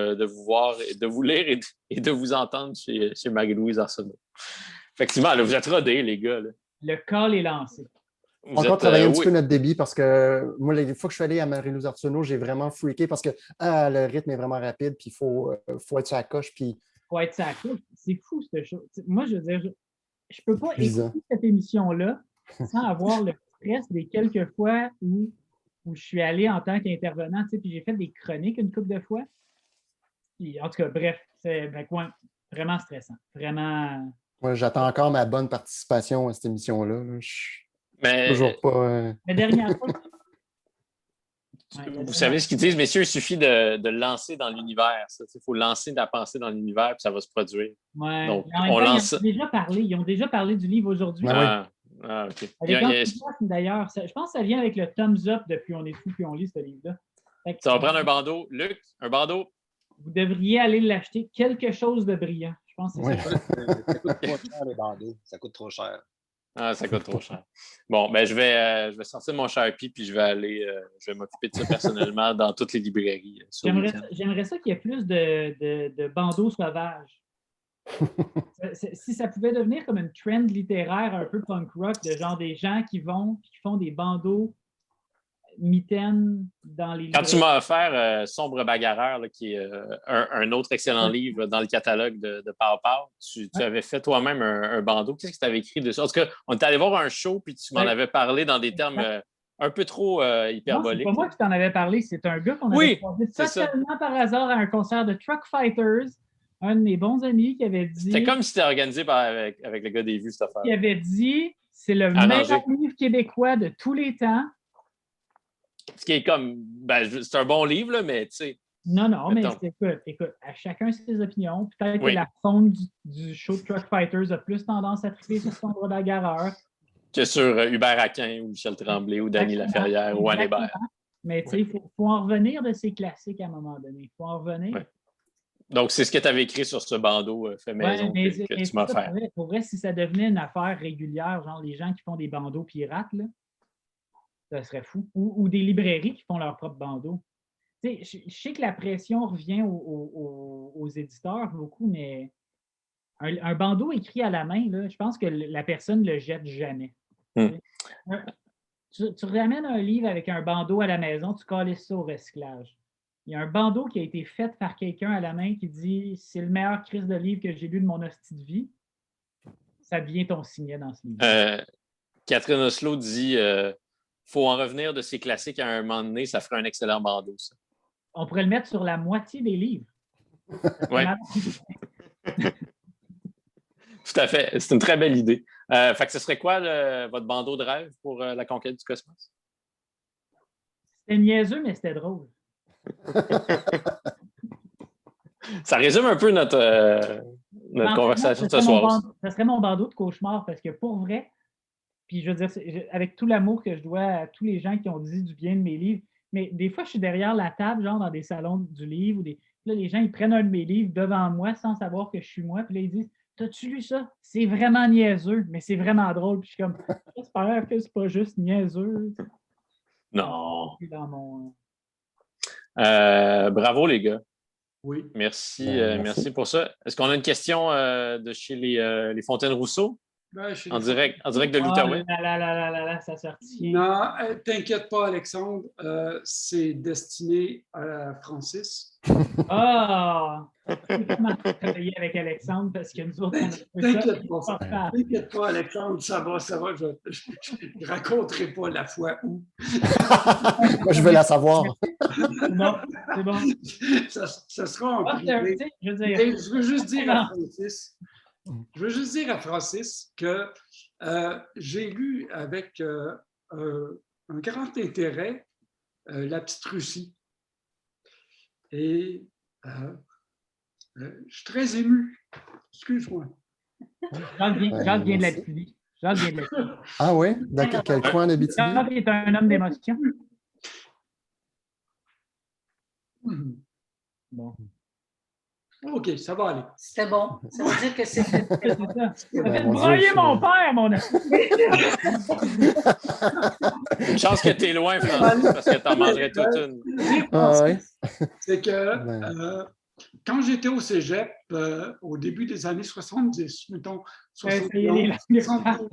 voir, et de vous lire et de vous entendre chez Marie-Louise Arsenault. Effectivement, là, vous êtes rodés, les gars. Là. Le call est lancé. On va encore travailler un petit peu notre débit parce que moi, les fois que je suis allé à Marie-Louise Arsenault, j'ai vraiment freaké parce que le rythme est vraiment rapide puis il faut être sur la coche. Puis... faut être sur la coche. C'est fou, cette chose. Moi, je veux dire, je peux pas Cuisant. écouter cette émission-là sans avoir le stress des quelques fois où je suis allé en tant qu'intervenant, puis j'ai fait des chroniques une couple de fois. Puis, en tout cas, bref, c'est vraiment stressant. Vraiment. Ouais, j'attends encore ma bonne participation à cette émission-là. Là. Je suis Mais toujours pas. La dernière fois. Vous savez ce qu'ils disent, messieurs, il suffit de le lancer dans l'univers. Il faut lancer de la pensée dans l'univers, puis ça va se produire. Ouais. Donc, on lance... Ils ont déjà parlé du livre aujourd'hui. OK. D'ailleurs, je pense que ça vient avec le thumbs up depuis On est fou puis on lit ce livre-là. Ça va prendre un bandeau. Luc, un bandeau. Vous devriez aller l'acheter. Quelque chose de brillant. Je pense que c'est ça. Ça coûte trop cher, les bandeaux. Ça coûte trop cher. Ah, ça coûte trop cher. Bon, ben je vais sortir mon Sharpie puis je vais m'occuper de ça personnellement dans toutes les librairies. J'aimerais ça qu'il y ait plus de bandeaux sauvages. Si ça pouvait devenir comme une trend littéraire un peu punk rock, de genre des gens qui font des bandeaux mitaines dans les Quand tu m'as offert Sombre Bagarreur, là, qui est un autre excellent livre dans le catalogue de Pow Pow, tu avais fait toi-même un bandeau. Qu'est-ce que tu avais écrit dessus? En tout cas, on est allé voir un show puis tu m'en avais parlé dans des termes un peu trop hyperboliques. Non, c'est pas moi qui t'en avais parlé, c'est un gars qu'on avait croisé totalement par hasard à un concert de Truck Fighters. Un de mes bons amis qui avait dit... C'était comme si c'était organisé avec le gars des vues, cette affaire. Qui avait dit, c'est le meilleur livre québécois de tous les temps. Ce qui est comme... c'est un bon livre, là, mais tu sais... Non, mais écoute, à chacun ses opinions. Peut-être que la faune du show de Truck Fighters a plus tendance à triper sur Sombre Bagarreur. Que sur Hubert Aquin ou Michel Tremblay ou Danny Laferrière ou Anne Hébert. Mais tu sais, il faut en revenir de ces classiques à un moment donné. Il faut en revenir. Ouais. Donc, c'est ce que tu avais écrit sur ce bandeau fait maison que tu m'as offert. Pour vrai, si ça devenait une affaire régulière, genre les gens qui font des bandeaux pirates, là, ça serait fou. Ou des librairies qui font leurs propres bandeaux. Tu sais, je sais que la pression revient aux éditeurs beaucoup, mais un bandeau écrit à la main, là, je pense que la personne ne le jette jamais. Tu ramènes un livre avec un bandeau à la maison, tu calisses ça au recyclage. Il y a un bandeau qui a été fait par quelqu'un à la main qui dit « C'est le meilleur crise de livre que j'ai lu de mon hostie de vie. » Ça devient ton signet dans ce livre. Catherine Oslo dit faut en revenir de ces classiques à un moment donné, ça ferait un excellent bandeau, ça. On pourrait le mettre sur la moitié des livres. Oui. Tout à fait. C'est une très belle idée. Fait que ce serait quoi votre bandeau de rêve pour la conquête du cosmos? C'était niaiseux, mais c'était drôle. Ça résume un peu notre conversation de ce soir. Ça serait mon bandeau de cauchemar parce que pour vrai, puis je veux dire, avec tout l'amour que je dois à tous les gens qui ont dit du bien de mes livres, mais des fois, je suis derrière la table, genre dans des salons du livre, là, les gens, ils prennent un de mes livres devant moi sans savoir que je suis moi, puis là, ils disent « T'as-tu lu ça? C'est vraiment niaiseux, mais c'est vraiment drôle. » Puis je suis comme « J'espère que c'est pas juste niaiseux. » Non. Dans mon... bravo, les gars. Oui. Merci, merci pour ça. Est-ce qu'on a une question de chez les Fontaine-Rousseau? En direct de l'Outaouais? Là, ça sortit. Non, t'inquiète pas, Alexandre. C'est destiné à Francis. Ah! Comment travailler avec Alexandre parce que nous autres, T'inquiète pas, Alexandre, ça va. Je raconterai pas la fois où. Moi, je veux la savoir. C'est bon. Ça sera en privé. Je veux juste dire à Francis que j'ai lu avec un grand intérêt La Petite Russie. Et je suis très ému. Excuse-moi. Jean vient de l'Abitibi. Ah oui? Dans quel coin d'Abitibi? Jean est un homme d'émotion. Bon. OK, ça va aller. C'était bon. Ça veut dire que c'était C'est ça. Ça fait mon Dieu, broyer c'est- mon père, mon ami. Une chance que tu es loin, Francis, parce que tu en mangerais toute une. Ah, ouais. C'est que Ben. quand j'étais au cégep, au début des années 70, mettons Ça y est, les 71, langues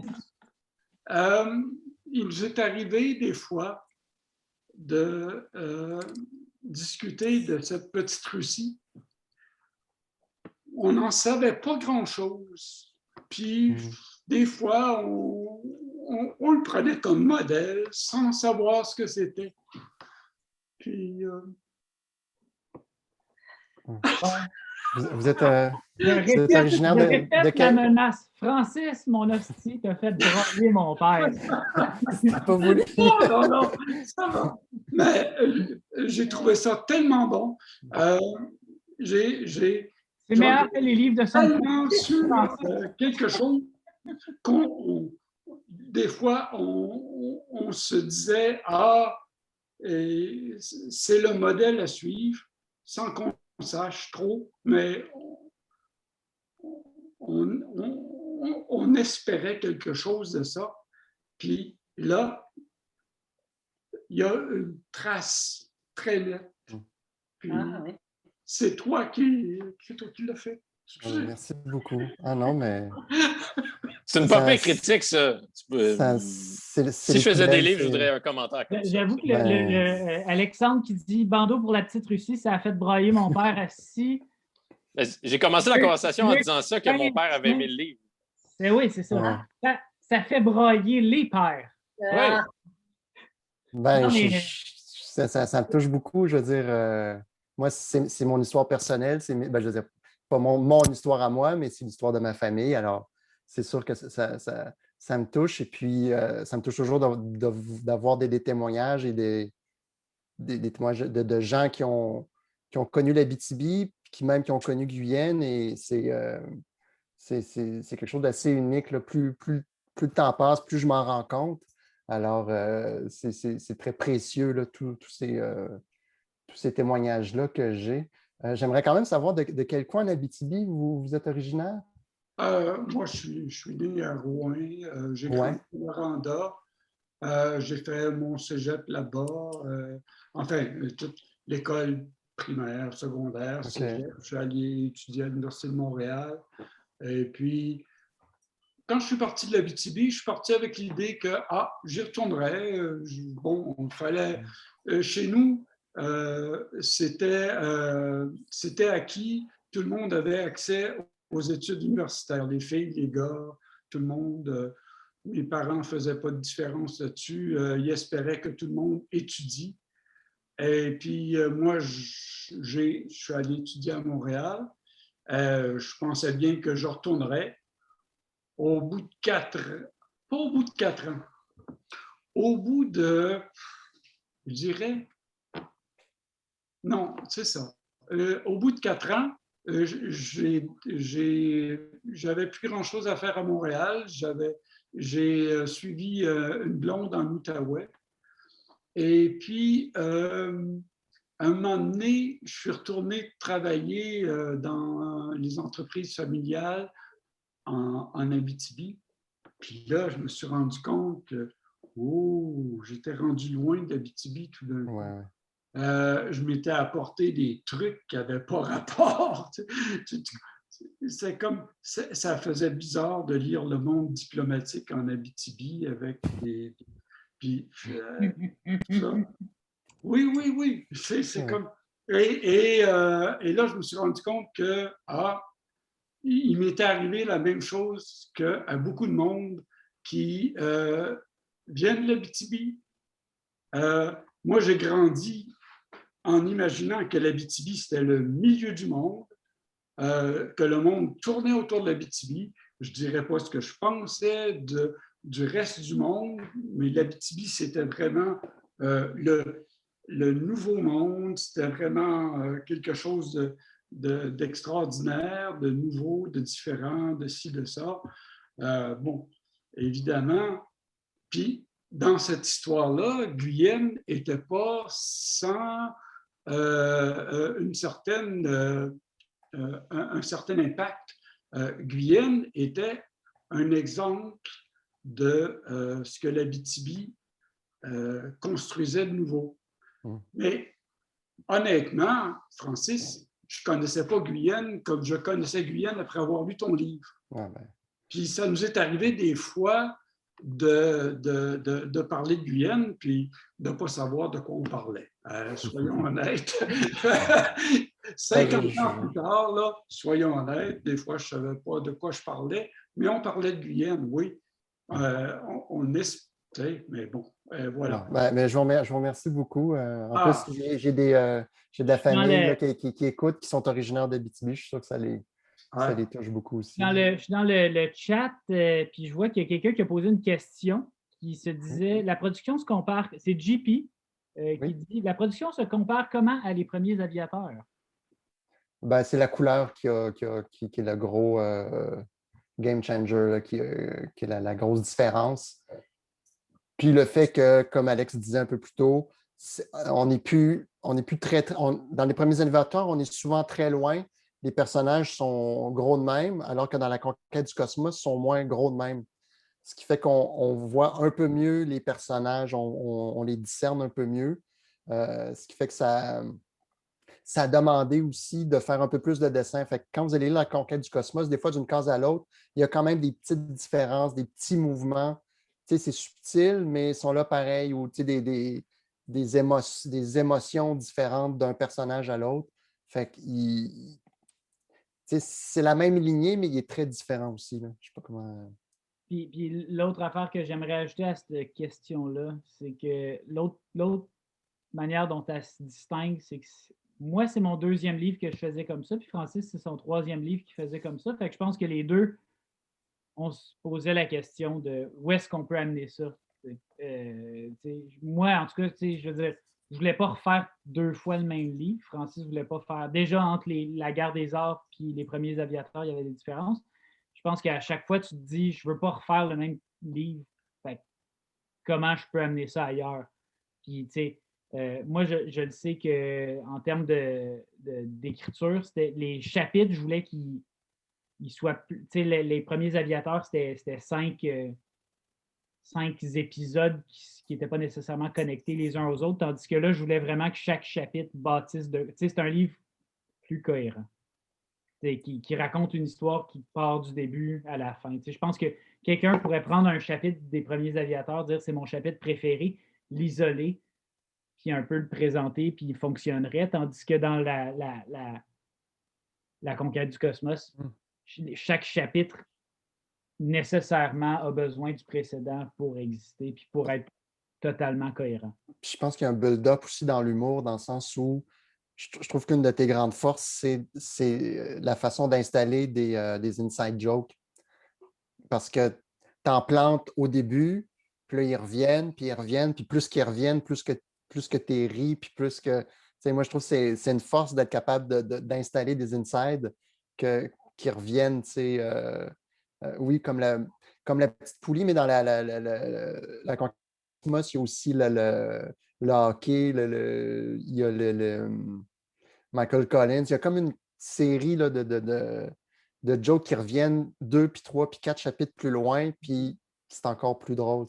72, il nous est arrivé des fois de discuter de cette petite Russie. On n'en savait pas grand-chose. Puis, des fois, on le prenait comme modèle sans savoir ce que c'était. Puis, Vous êtes, Je répète, originaire je de répète la quel- menace. Francis, mon hostie, t'a fait broyer mon père. T'as pas voulu? non, non, ça va. Mais j'ai trouvé ça tellement bon. J'ai C'est meilleur que les livres de son tellement su quelque chose des fois, on se disait, c'est le modèle à suivre, sans qu'on sache trop, mais on espérait quelque chose de ça. Puis là, il y a une trace très nette. Puis, oui. c'est toi qui l'as fait. Merci beaucoup. Ah non, mais C'est une Ça- pas pire critique, ça. Si je faisais des livres, je voudrais un commentaire comme ça. J'avoue que Ben- Alexandre qui dit bandeau pour la petite Russie, ça a fait broyer mon père assis. J'ai commencé la conversation en disant ça, que mon père avait aimé le livre. Oui, c'est ça. Ouais. Ça fait broyer les pères. Ah, Ben, Non, mais- ça me touche beaucoup. Je veux dire, moi, c'est mon histoire personnelle. Ben, je veux dire, pas mon histoire à moi, mais c'est l'histoire de ma famille. Alors, c'est sûr que ça me touche. Et puis, ça me touche toujours d'avoir des témoignages et des témoignages de gens qui ont connu l'Abitibi, qui ont connu Guyenne. Et c'est quelque chose d'assez unique. Là. Plus le temps passe, plus je m'en rends compte. Alors, c'est très précieux, là, tous ces témoignages-là que j'ai. J'aimerais quand même savoir de quel coin en Abitibi vous êtes originaire? Moi, je suis né à Rouen. J'ai grandi à Rwanda. J'ai fait mon cégep là-bas. Toute l'école primaire, secondaire, OK. cégep. Je suis allé étudier à l'Université de Montréal. Et puis, quand je suis parti de l'Abitibi, je suis parti avec l'idée que j'y retournerais. Bon, il fallait. Chez nous, c'était acquis. Tout le monde avait accès aux études universitaires, les filles, les gars, tout le monde. Mes parents ne faisaient pas de différence là-dessus. Ils espéraient que tout le monde étudie. Et puis, moi, je suis allé étudier à Montréal. Je pensais bien que je retournerais. Au bout de 4 ans, pas au bout de 4 ans, au bout de, je dirais, non, c'est ça. Au bout de 4 ans, j'avais plus grand-chose à faire à Montréal. J'ai suivi une blonde en Outaouais. Et puis, un moment donné, je suis retourné travailler dans les entreprises familiales en Abitibi. Puis là, je me suis rendu compte que j'étais rendu loin d'Abitibi tout d'un coup. Ouais. Je m'étais apporté des trucs qui n'avaient pas rapport. C'est comme, ça faisait bizarre de lire le monde diplomatique en Abitibi avec des... Puis, ça. Oui. C'est comme... Et là, je me suis rendu compte que, il m'était arrivé la même chose qu'à beaucoup de monde qui viennent de l'Abitibi. Moi, j'ai grandi en imaginant que l'Abitibi, c'était le milieu du monde, que le monde tournait autour de l'Abitibi. Je ne dirais pas ce que je pensais du reste du monde, mais l'Abitibi, c'était vraiment le nouveau monde, c'était vraiment quelque chose d'extraordinaire, de nouveau, de différent, de ci, de ça. Bon, évidemment, puis dans cette histoire-là, Guyenne n'était pas sans une certaine un certain impact. Guyenne était un exemple de ce que l'Abitibi construisait de nouveau. Mais honnêtement, Francis, je ne connaissais pas Guyenne comme je connaissais Guyenne après avoir lu ton livre. Ouais, ben. Puis ça nous est arrivé des fois de parler de Guyenne, puis de ne pas savoir de quoi on parlait. Soyons honnêtes. 50 ans plus tard, là, soyons honnêtes, des fois, je ne savais pas de quoi je parlais, mais on parlait de Guyenne, oui. On le mais bon, voilà. Ben, mais je vous remercie beaucoup. En plus, j'ai de la famille là, qui écoute, qui sont originaires d'Abitibi. Je suis sûr que ça les touche beaucoup aussi. Je suis dans le chat, puis je vois qu'il y a quelqu'un qui a posé une question qui se disait la production se compare, c'est JP qui dit la production se compare comment à les premiers aviateurs? Ben, c'est la couleur qui est le gros game changer, là, qui est la grosse différence. Puis le fait que, comme Alex disait un peu plus tôt, on n'est plus très dans les premiers aviateurs, on est souvent très loin. Les personnages sont gros de même, alors que dans la conquête du cosmos, ils sont moins gros de même. Ce qui fait qu'on voit un peu mieux les personnages, on les discerne un peu mieux. Ce qui fait que ça a demandé aussi de faire un peu plus de dessins. Fait que quand vous allez lire la conquête du cosmos, des fois, d'une case à l'autre, il y a quand même des petites différences, des petits mouvements. C'est subtil, mais ils sont là pareil, ou des émotions différentes d'un personnage à l'autre. Fait que c'est la même lignée, mais il est très différent aussi. Là. Je sais pas comment. Puis l'autre affaire que j'aimerais ajouter à cette question-là, c'est que l'autre manière dont elle se distingue, c'est que moi, c'est mon deuxième livre que je faisais comme ça, puis Francis, c'est son troisième livre qu'il faisait comme ça. Fait que je pense que les deux, on se posait la question de où est-ce qu'on peut amener ça. Moi, en tout cas, je veux dire, je ne voulais pas refaire 2 fois le même livre. Francis ne voulait pas faire. Déjà, entre la guerre des arts et les premiers aviateurs, il y avait des différences. Je pense qu'à chaque fois, tu te dis, je ne veux pas refaire le même livre. Fait, comment je peux amener ça ailleurs? Puis, moi, je le sais qu'en termes d'écriture, c'était les chapitres, je voulais qu'ils soient plus. Les premiers aviateurs, c'était 5 épisodes qui n'étaient pas nécessairement connectés les uns aux autres, tandis que là, je voulais vraiment que chaque chapitre bâtisse de. C'est un livre plus cohérent, qui raconte une histoire qui part du début à la fin. Je pense que quelqu'un pourrait prendre un chapitre des premiers aviateurs, dire c'est mon chapitre préféré, l'isoler, puis un peu le présenter, puis il fonctionnerait, tandis que dans la conquête du cosmos, chaque chapitre nécessairement a besoin du précédent pour exister puis pour être totalement cohérent. Puis je pense qu'il y a un build-up aussi dans l'humour, dans le sens où je trouve qu'une de tes grandes forces, c'est la façon d'installer des inside jokes. Parce que tu en plantes au début, puis là, ils reviennent, puis plus qu'ils reviennent, plus que tu ris, puis plus que. Moi, je trouve que c'est une force d'être capable d'installer des insides qui reviennent, oui, comme la petite poulie, mais dans la conquête du cosmos, il y a aussi le hockey, il y a le Michael Collins. Il y a comme une série là, de jokes qui reviennent 2, puis 3, puis 4 chapitres plus loin, puis c'est encore plus drôle.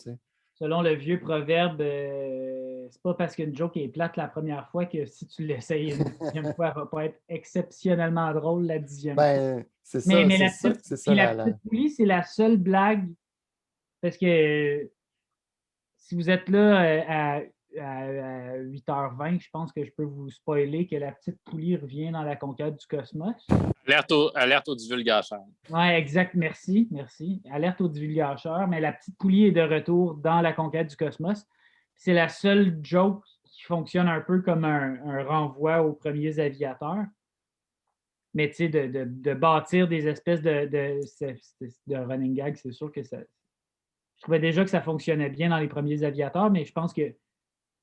Selon le vieux proverbe, c'est pas parce qu'une joke est plate la première fois que si tu l'essayes une deuxième fois, elle ne va pas être exceptionnellement drôle la 10e fois. C'est ça. Mais la petite poulie, c'est la seule blague. Parce que si vous êtes là à 8h20, je pense que je peux vous spoiler que la petite poulie revient dans la conquête du cosmos. Alerte au divulgateur. Oui, exact. Merci. Alerte au divulgateur. Mais la petite poulie est de retour dans la conquête du cosmos. C'est la seule joke qui fonctionne un peu comme un renvoi aux premiers aviateurs. Mais tu sais, de bâtir des espèces de running gag, c'est sûr que ça. Je trouvais déjà que ça fonctionnait bien dans les premiers aviateurs, mais je pense que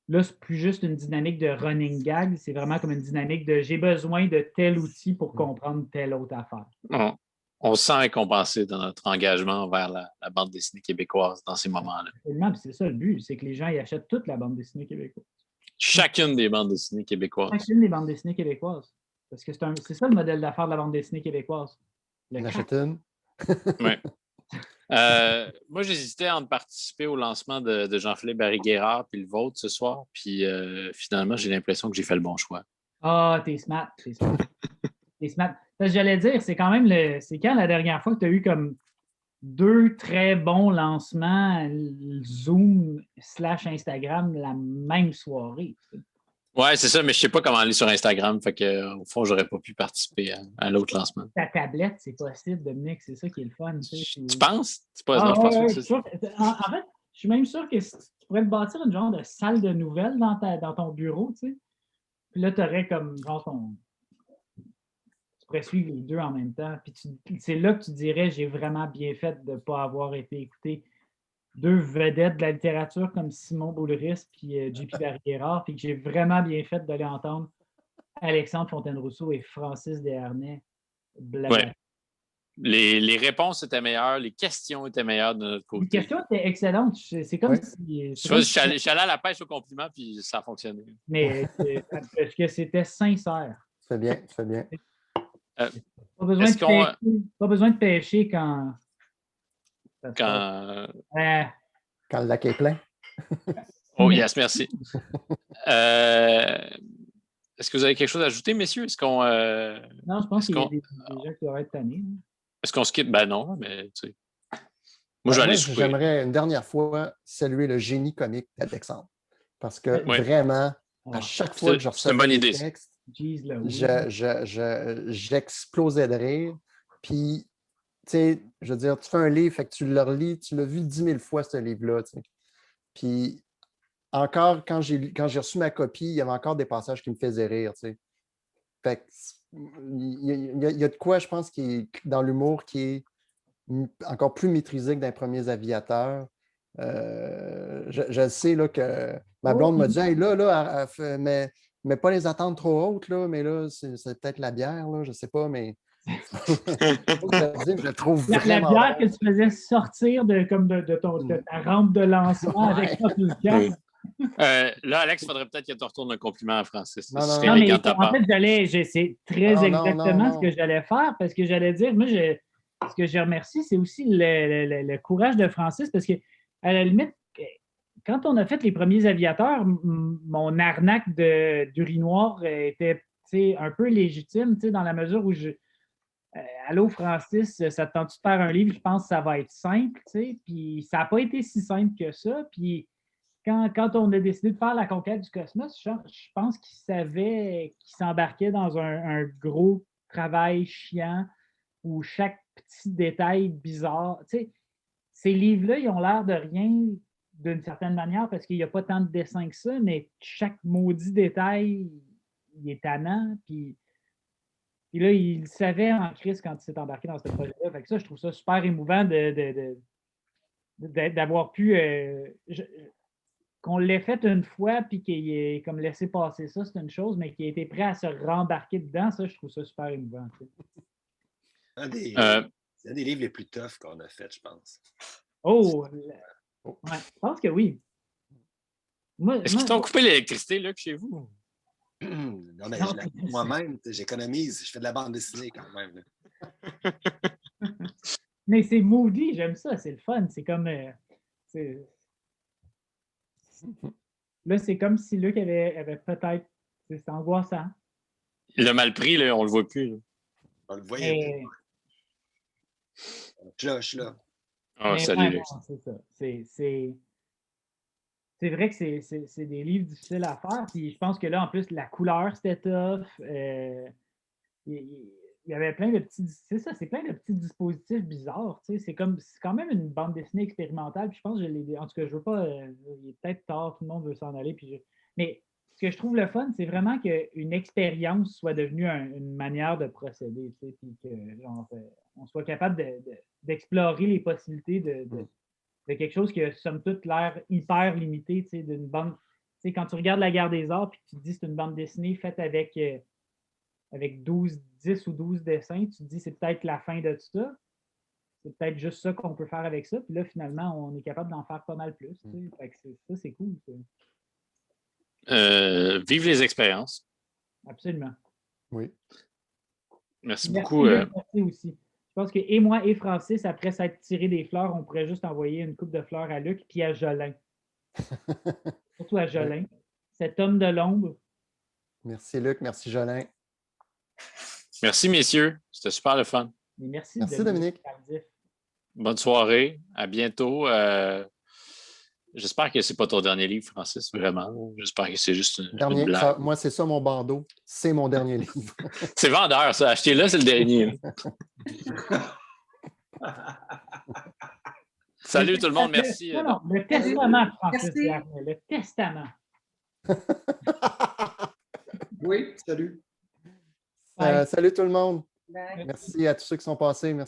là, c'est plus juste une dynamique de running gag, c'est vraiment comme une dynamique de j'ai besoin de tel outil pour comprendre telle autre affaire. On se sent récompensé dans notre engagement vers la bande dessinée québécoise dans ces moments-là. Absolument, puis c'est ça le but, c'est que les gens y achètent toute la bande dessinée québécoise. Chacune des bandes dessinées québécoises. Chacune des bandes dessinées québécoises. Parce que c'est ça le modèle d'affaires de la bande dessinée québécoise. Le On crack. achète une. Ouais. Moi, j'hésitais entre participer au lancement de Jean-Philippe Barry-Guerrard puis le vôtre ce soir. Puis finalement, j'ai l'impression que j'ai fait le bon choix. Ah, t'es smart. T'es smart. T'es smart. Parce que j'allais dire, c'est quand même c'est quand la dernière fois que tu as eu comme 2 très bons lancements Zoom / Instagram la même soirée. Ouais, c'est ça, mais je sais pas comment aller sur Instagram. Fait que, au fond, j'aurais pas pu participer à l'autre lancement. Ta tablette, c'est possible, Dominique, c'est ça qui est le fun. Tu penses? Ah, Non, je pense ouais, pas que je c'est suis sûr que- en fait, je suis même sûr que tu pourrais te bâtir une genre de salle de nouvelles dans ton bureau, tu sais. Puis là, tu aurais comme genre tu pourrais suivre les deux en même temps. Puis c'est là que tu dirais j'ai vraiment bien fait de ne pas avoir été écouté 2 vedettes de la littérature comme Simon Boulris puis J.P. Barriérard, puis que j'ai vraiment bien fait d'aller entendre Alexandre Fontaine-Rousseau et Francis Desharnais blabla. Ouais. Les réponses étaient meilleures, les questions étaient meilleures de notre Les côté. questions étaient excellentes. C'est comme Oui. si. Tu vois, je suis allé à la pêche au compliment, puis ça a fonctionné. Mais parce que c'était sincère. Tu fais bien, tu fais bien. Pas besoin, Est-ce de pêcher, pas besoin de pêcher quand. Quand... Quand le lac est plein. Oh, yes, merci. Est-ce que vous avez quelque chose à ajouter, messieurs? Est-ce qu'on Non, je pense est-ce qu'il y a qu'on des gens qui doivent être tannés. est-ce qu'on se quitte? Ben non, mais tu sais. Moi, je vais aller souper. J'aimerais une dernière fois saluer le génie comique d'Alexandre. Parce que Oui. vraiment, Ah, à chaque fois que je C'est une recevais bonne des idée. textes, jeez, là, oui. j'explosais de rire. Puis, tu sais, je veux dire, tu fais un livre, fait que tu le relis, tu l'as vu 10 000 fois, ce livre-là. Tu sais. Puis, encore, quand j'ai reçu ma copie, il y avait encore des passages qui me faisaient rire. Tu sais. Fait que, il y a de quoi, je pense, qui est dans l'humour qui est encore plus maîtrisé que dans les premiers aviateurs. Je sais là, que ma blonde m'a dit hey, là, mais pas les attendre trop hautes, là, mais là, c'est peut-être la bière, là, je ne sais pas, mais je le trouve La vraiment bière drôle. que tu faisais sortir de ta rampe de lancement avec toi tout le camp. Là, Alex, il faudrait peut-être que tu retournes un compliment à Francis. Non, Ce non, serait Non, mais élégant de ta en part. fait, c'est très Non, exactement non. ce que j'allais faire parce que j'allais dire, moi, ce que je remercie, c'est aussi le courage de Francis parce que, à la limite, quand on a fait les premiers aviateurs, mon arnaque d'urinoir était un peu légitime dans la mesure où Allô, Francis, ça te tente de faire un livre? Je pense que ça va être simple, puis ça n'a pas été si simple que ça. Puis quand on a décidé de faire la conquête du cosmos, je pense qu'il savait qu'il s'embarquait dans un gros travail chiant où chaque petit détail bizarre. Ces livres-là, ils ont l'air de rien d'une certaine manière parce qu'il n'y a pas tant de dessins que ça, mais chaque maudit détail, il est tannant. Puis là, il savait en crise quand il s'est embarqué dans ce projet-là. Fait que ça, je trouve ça super émouvant d'avoir pu. Qu'on l'ait fait une fois puis qu'il ait comme laissé passer ça, c'est une chose, mais qu'il ait été prêt à se rembarquer dedans, ça, je trouve ça super émouvant. C'est un des livres les plus toughs qu'on a fait, je pense. Oh! Ouais, je pense que oui. Est-ce qu'ils t'ont coupé l'électricité là, chez vous? Non, mais je la coupe moi-même, j'économise, je fais de la bande dessinée quand même. Là. Mais c'est moody, j'aime ça, c'est le fun. C'est comme. Là, c'est comme si Luc avait peut-être. C'est angoissant. Il a mal pris, là, on le voit plus. Là. On le voyait plus. Je suis là. Oh, salut, Luc. C'est ça. C'est vrai que c'est des livres difficiles à faire. Puis je pense que là, en plus, la couleur, c'était tough. Il y avait plein de petits. C'est ça, c'est plein de petits dispositifs bizarres. C'est quand même une bande dessinée expérimentale. Puis je pense que en tout cas, je veux pas. Il est peut-être tard, tout le monde veut s'en aller. Mais ce que je trouve le fun, c'est vraiment qu'une expérience soit devenue une manière de procéder. Puis que on soit capable d'explorer les possibilités de quelque chose qui a, somme toute, l'air hyper limité, d'une bande. Quand tu regardes La Guerre des Arts puis tu te dis que c'est une bande dessinée faite avec 10 ou 12 dessins, tu te dis c'est peut-être la fin de tout ça. C'est peut-être juste ça qu'on peut faire avec ça. Puis là, finalement, on est capable d'en faire pas mal plus. Fait que ça, c'est cool. Vive les expériences. Absolument. Oui. Merci Merci, beaucoup. Luc, merci aussi. Je pense que et moi et Francis, après s'être tiré des fleurs, on pourrait juste envoyer une coupe de fleurs à Luc puis à Jolin. Surtout à Jolin, cet homme de l'ombre. Merci, Luc. Merci, Jolin. Merci, messieurs. C'était super le fun. Et merci, Merci, Dominique. Tardif. Bonne soirée. À bientôt. J'espère que c'est pas ton dernier livre, Francis, vraiment. J'espère que c'est juste une Dernier, blague. moi, c'est ça mon bandeau. C'est mon dernier livre. C'est vendeur, ça. Achetez-le, c'est le dernier. Salut tout le monde, merci. Non, le testament de Francis Merci. Desharnais, le testament. Oui, salut. Bye. Salut tout le monde. Bye. Merci à tous ceux qui sont passés. Merci.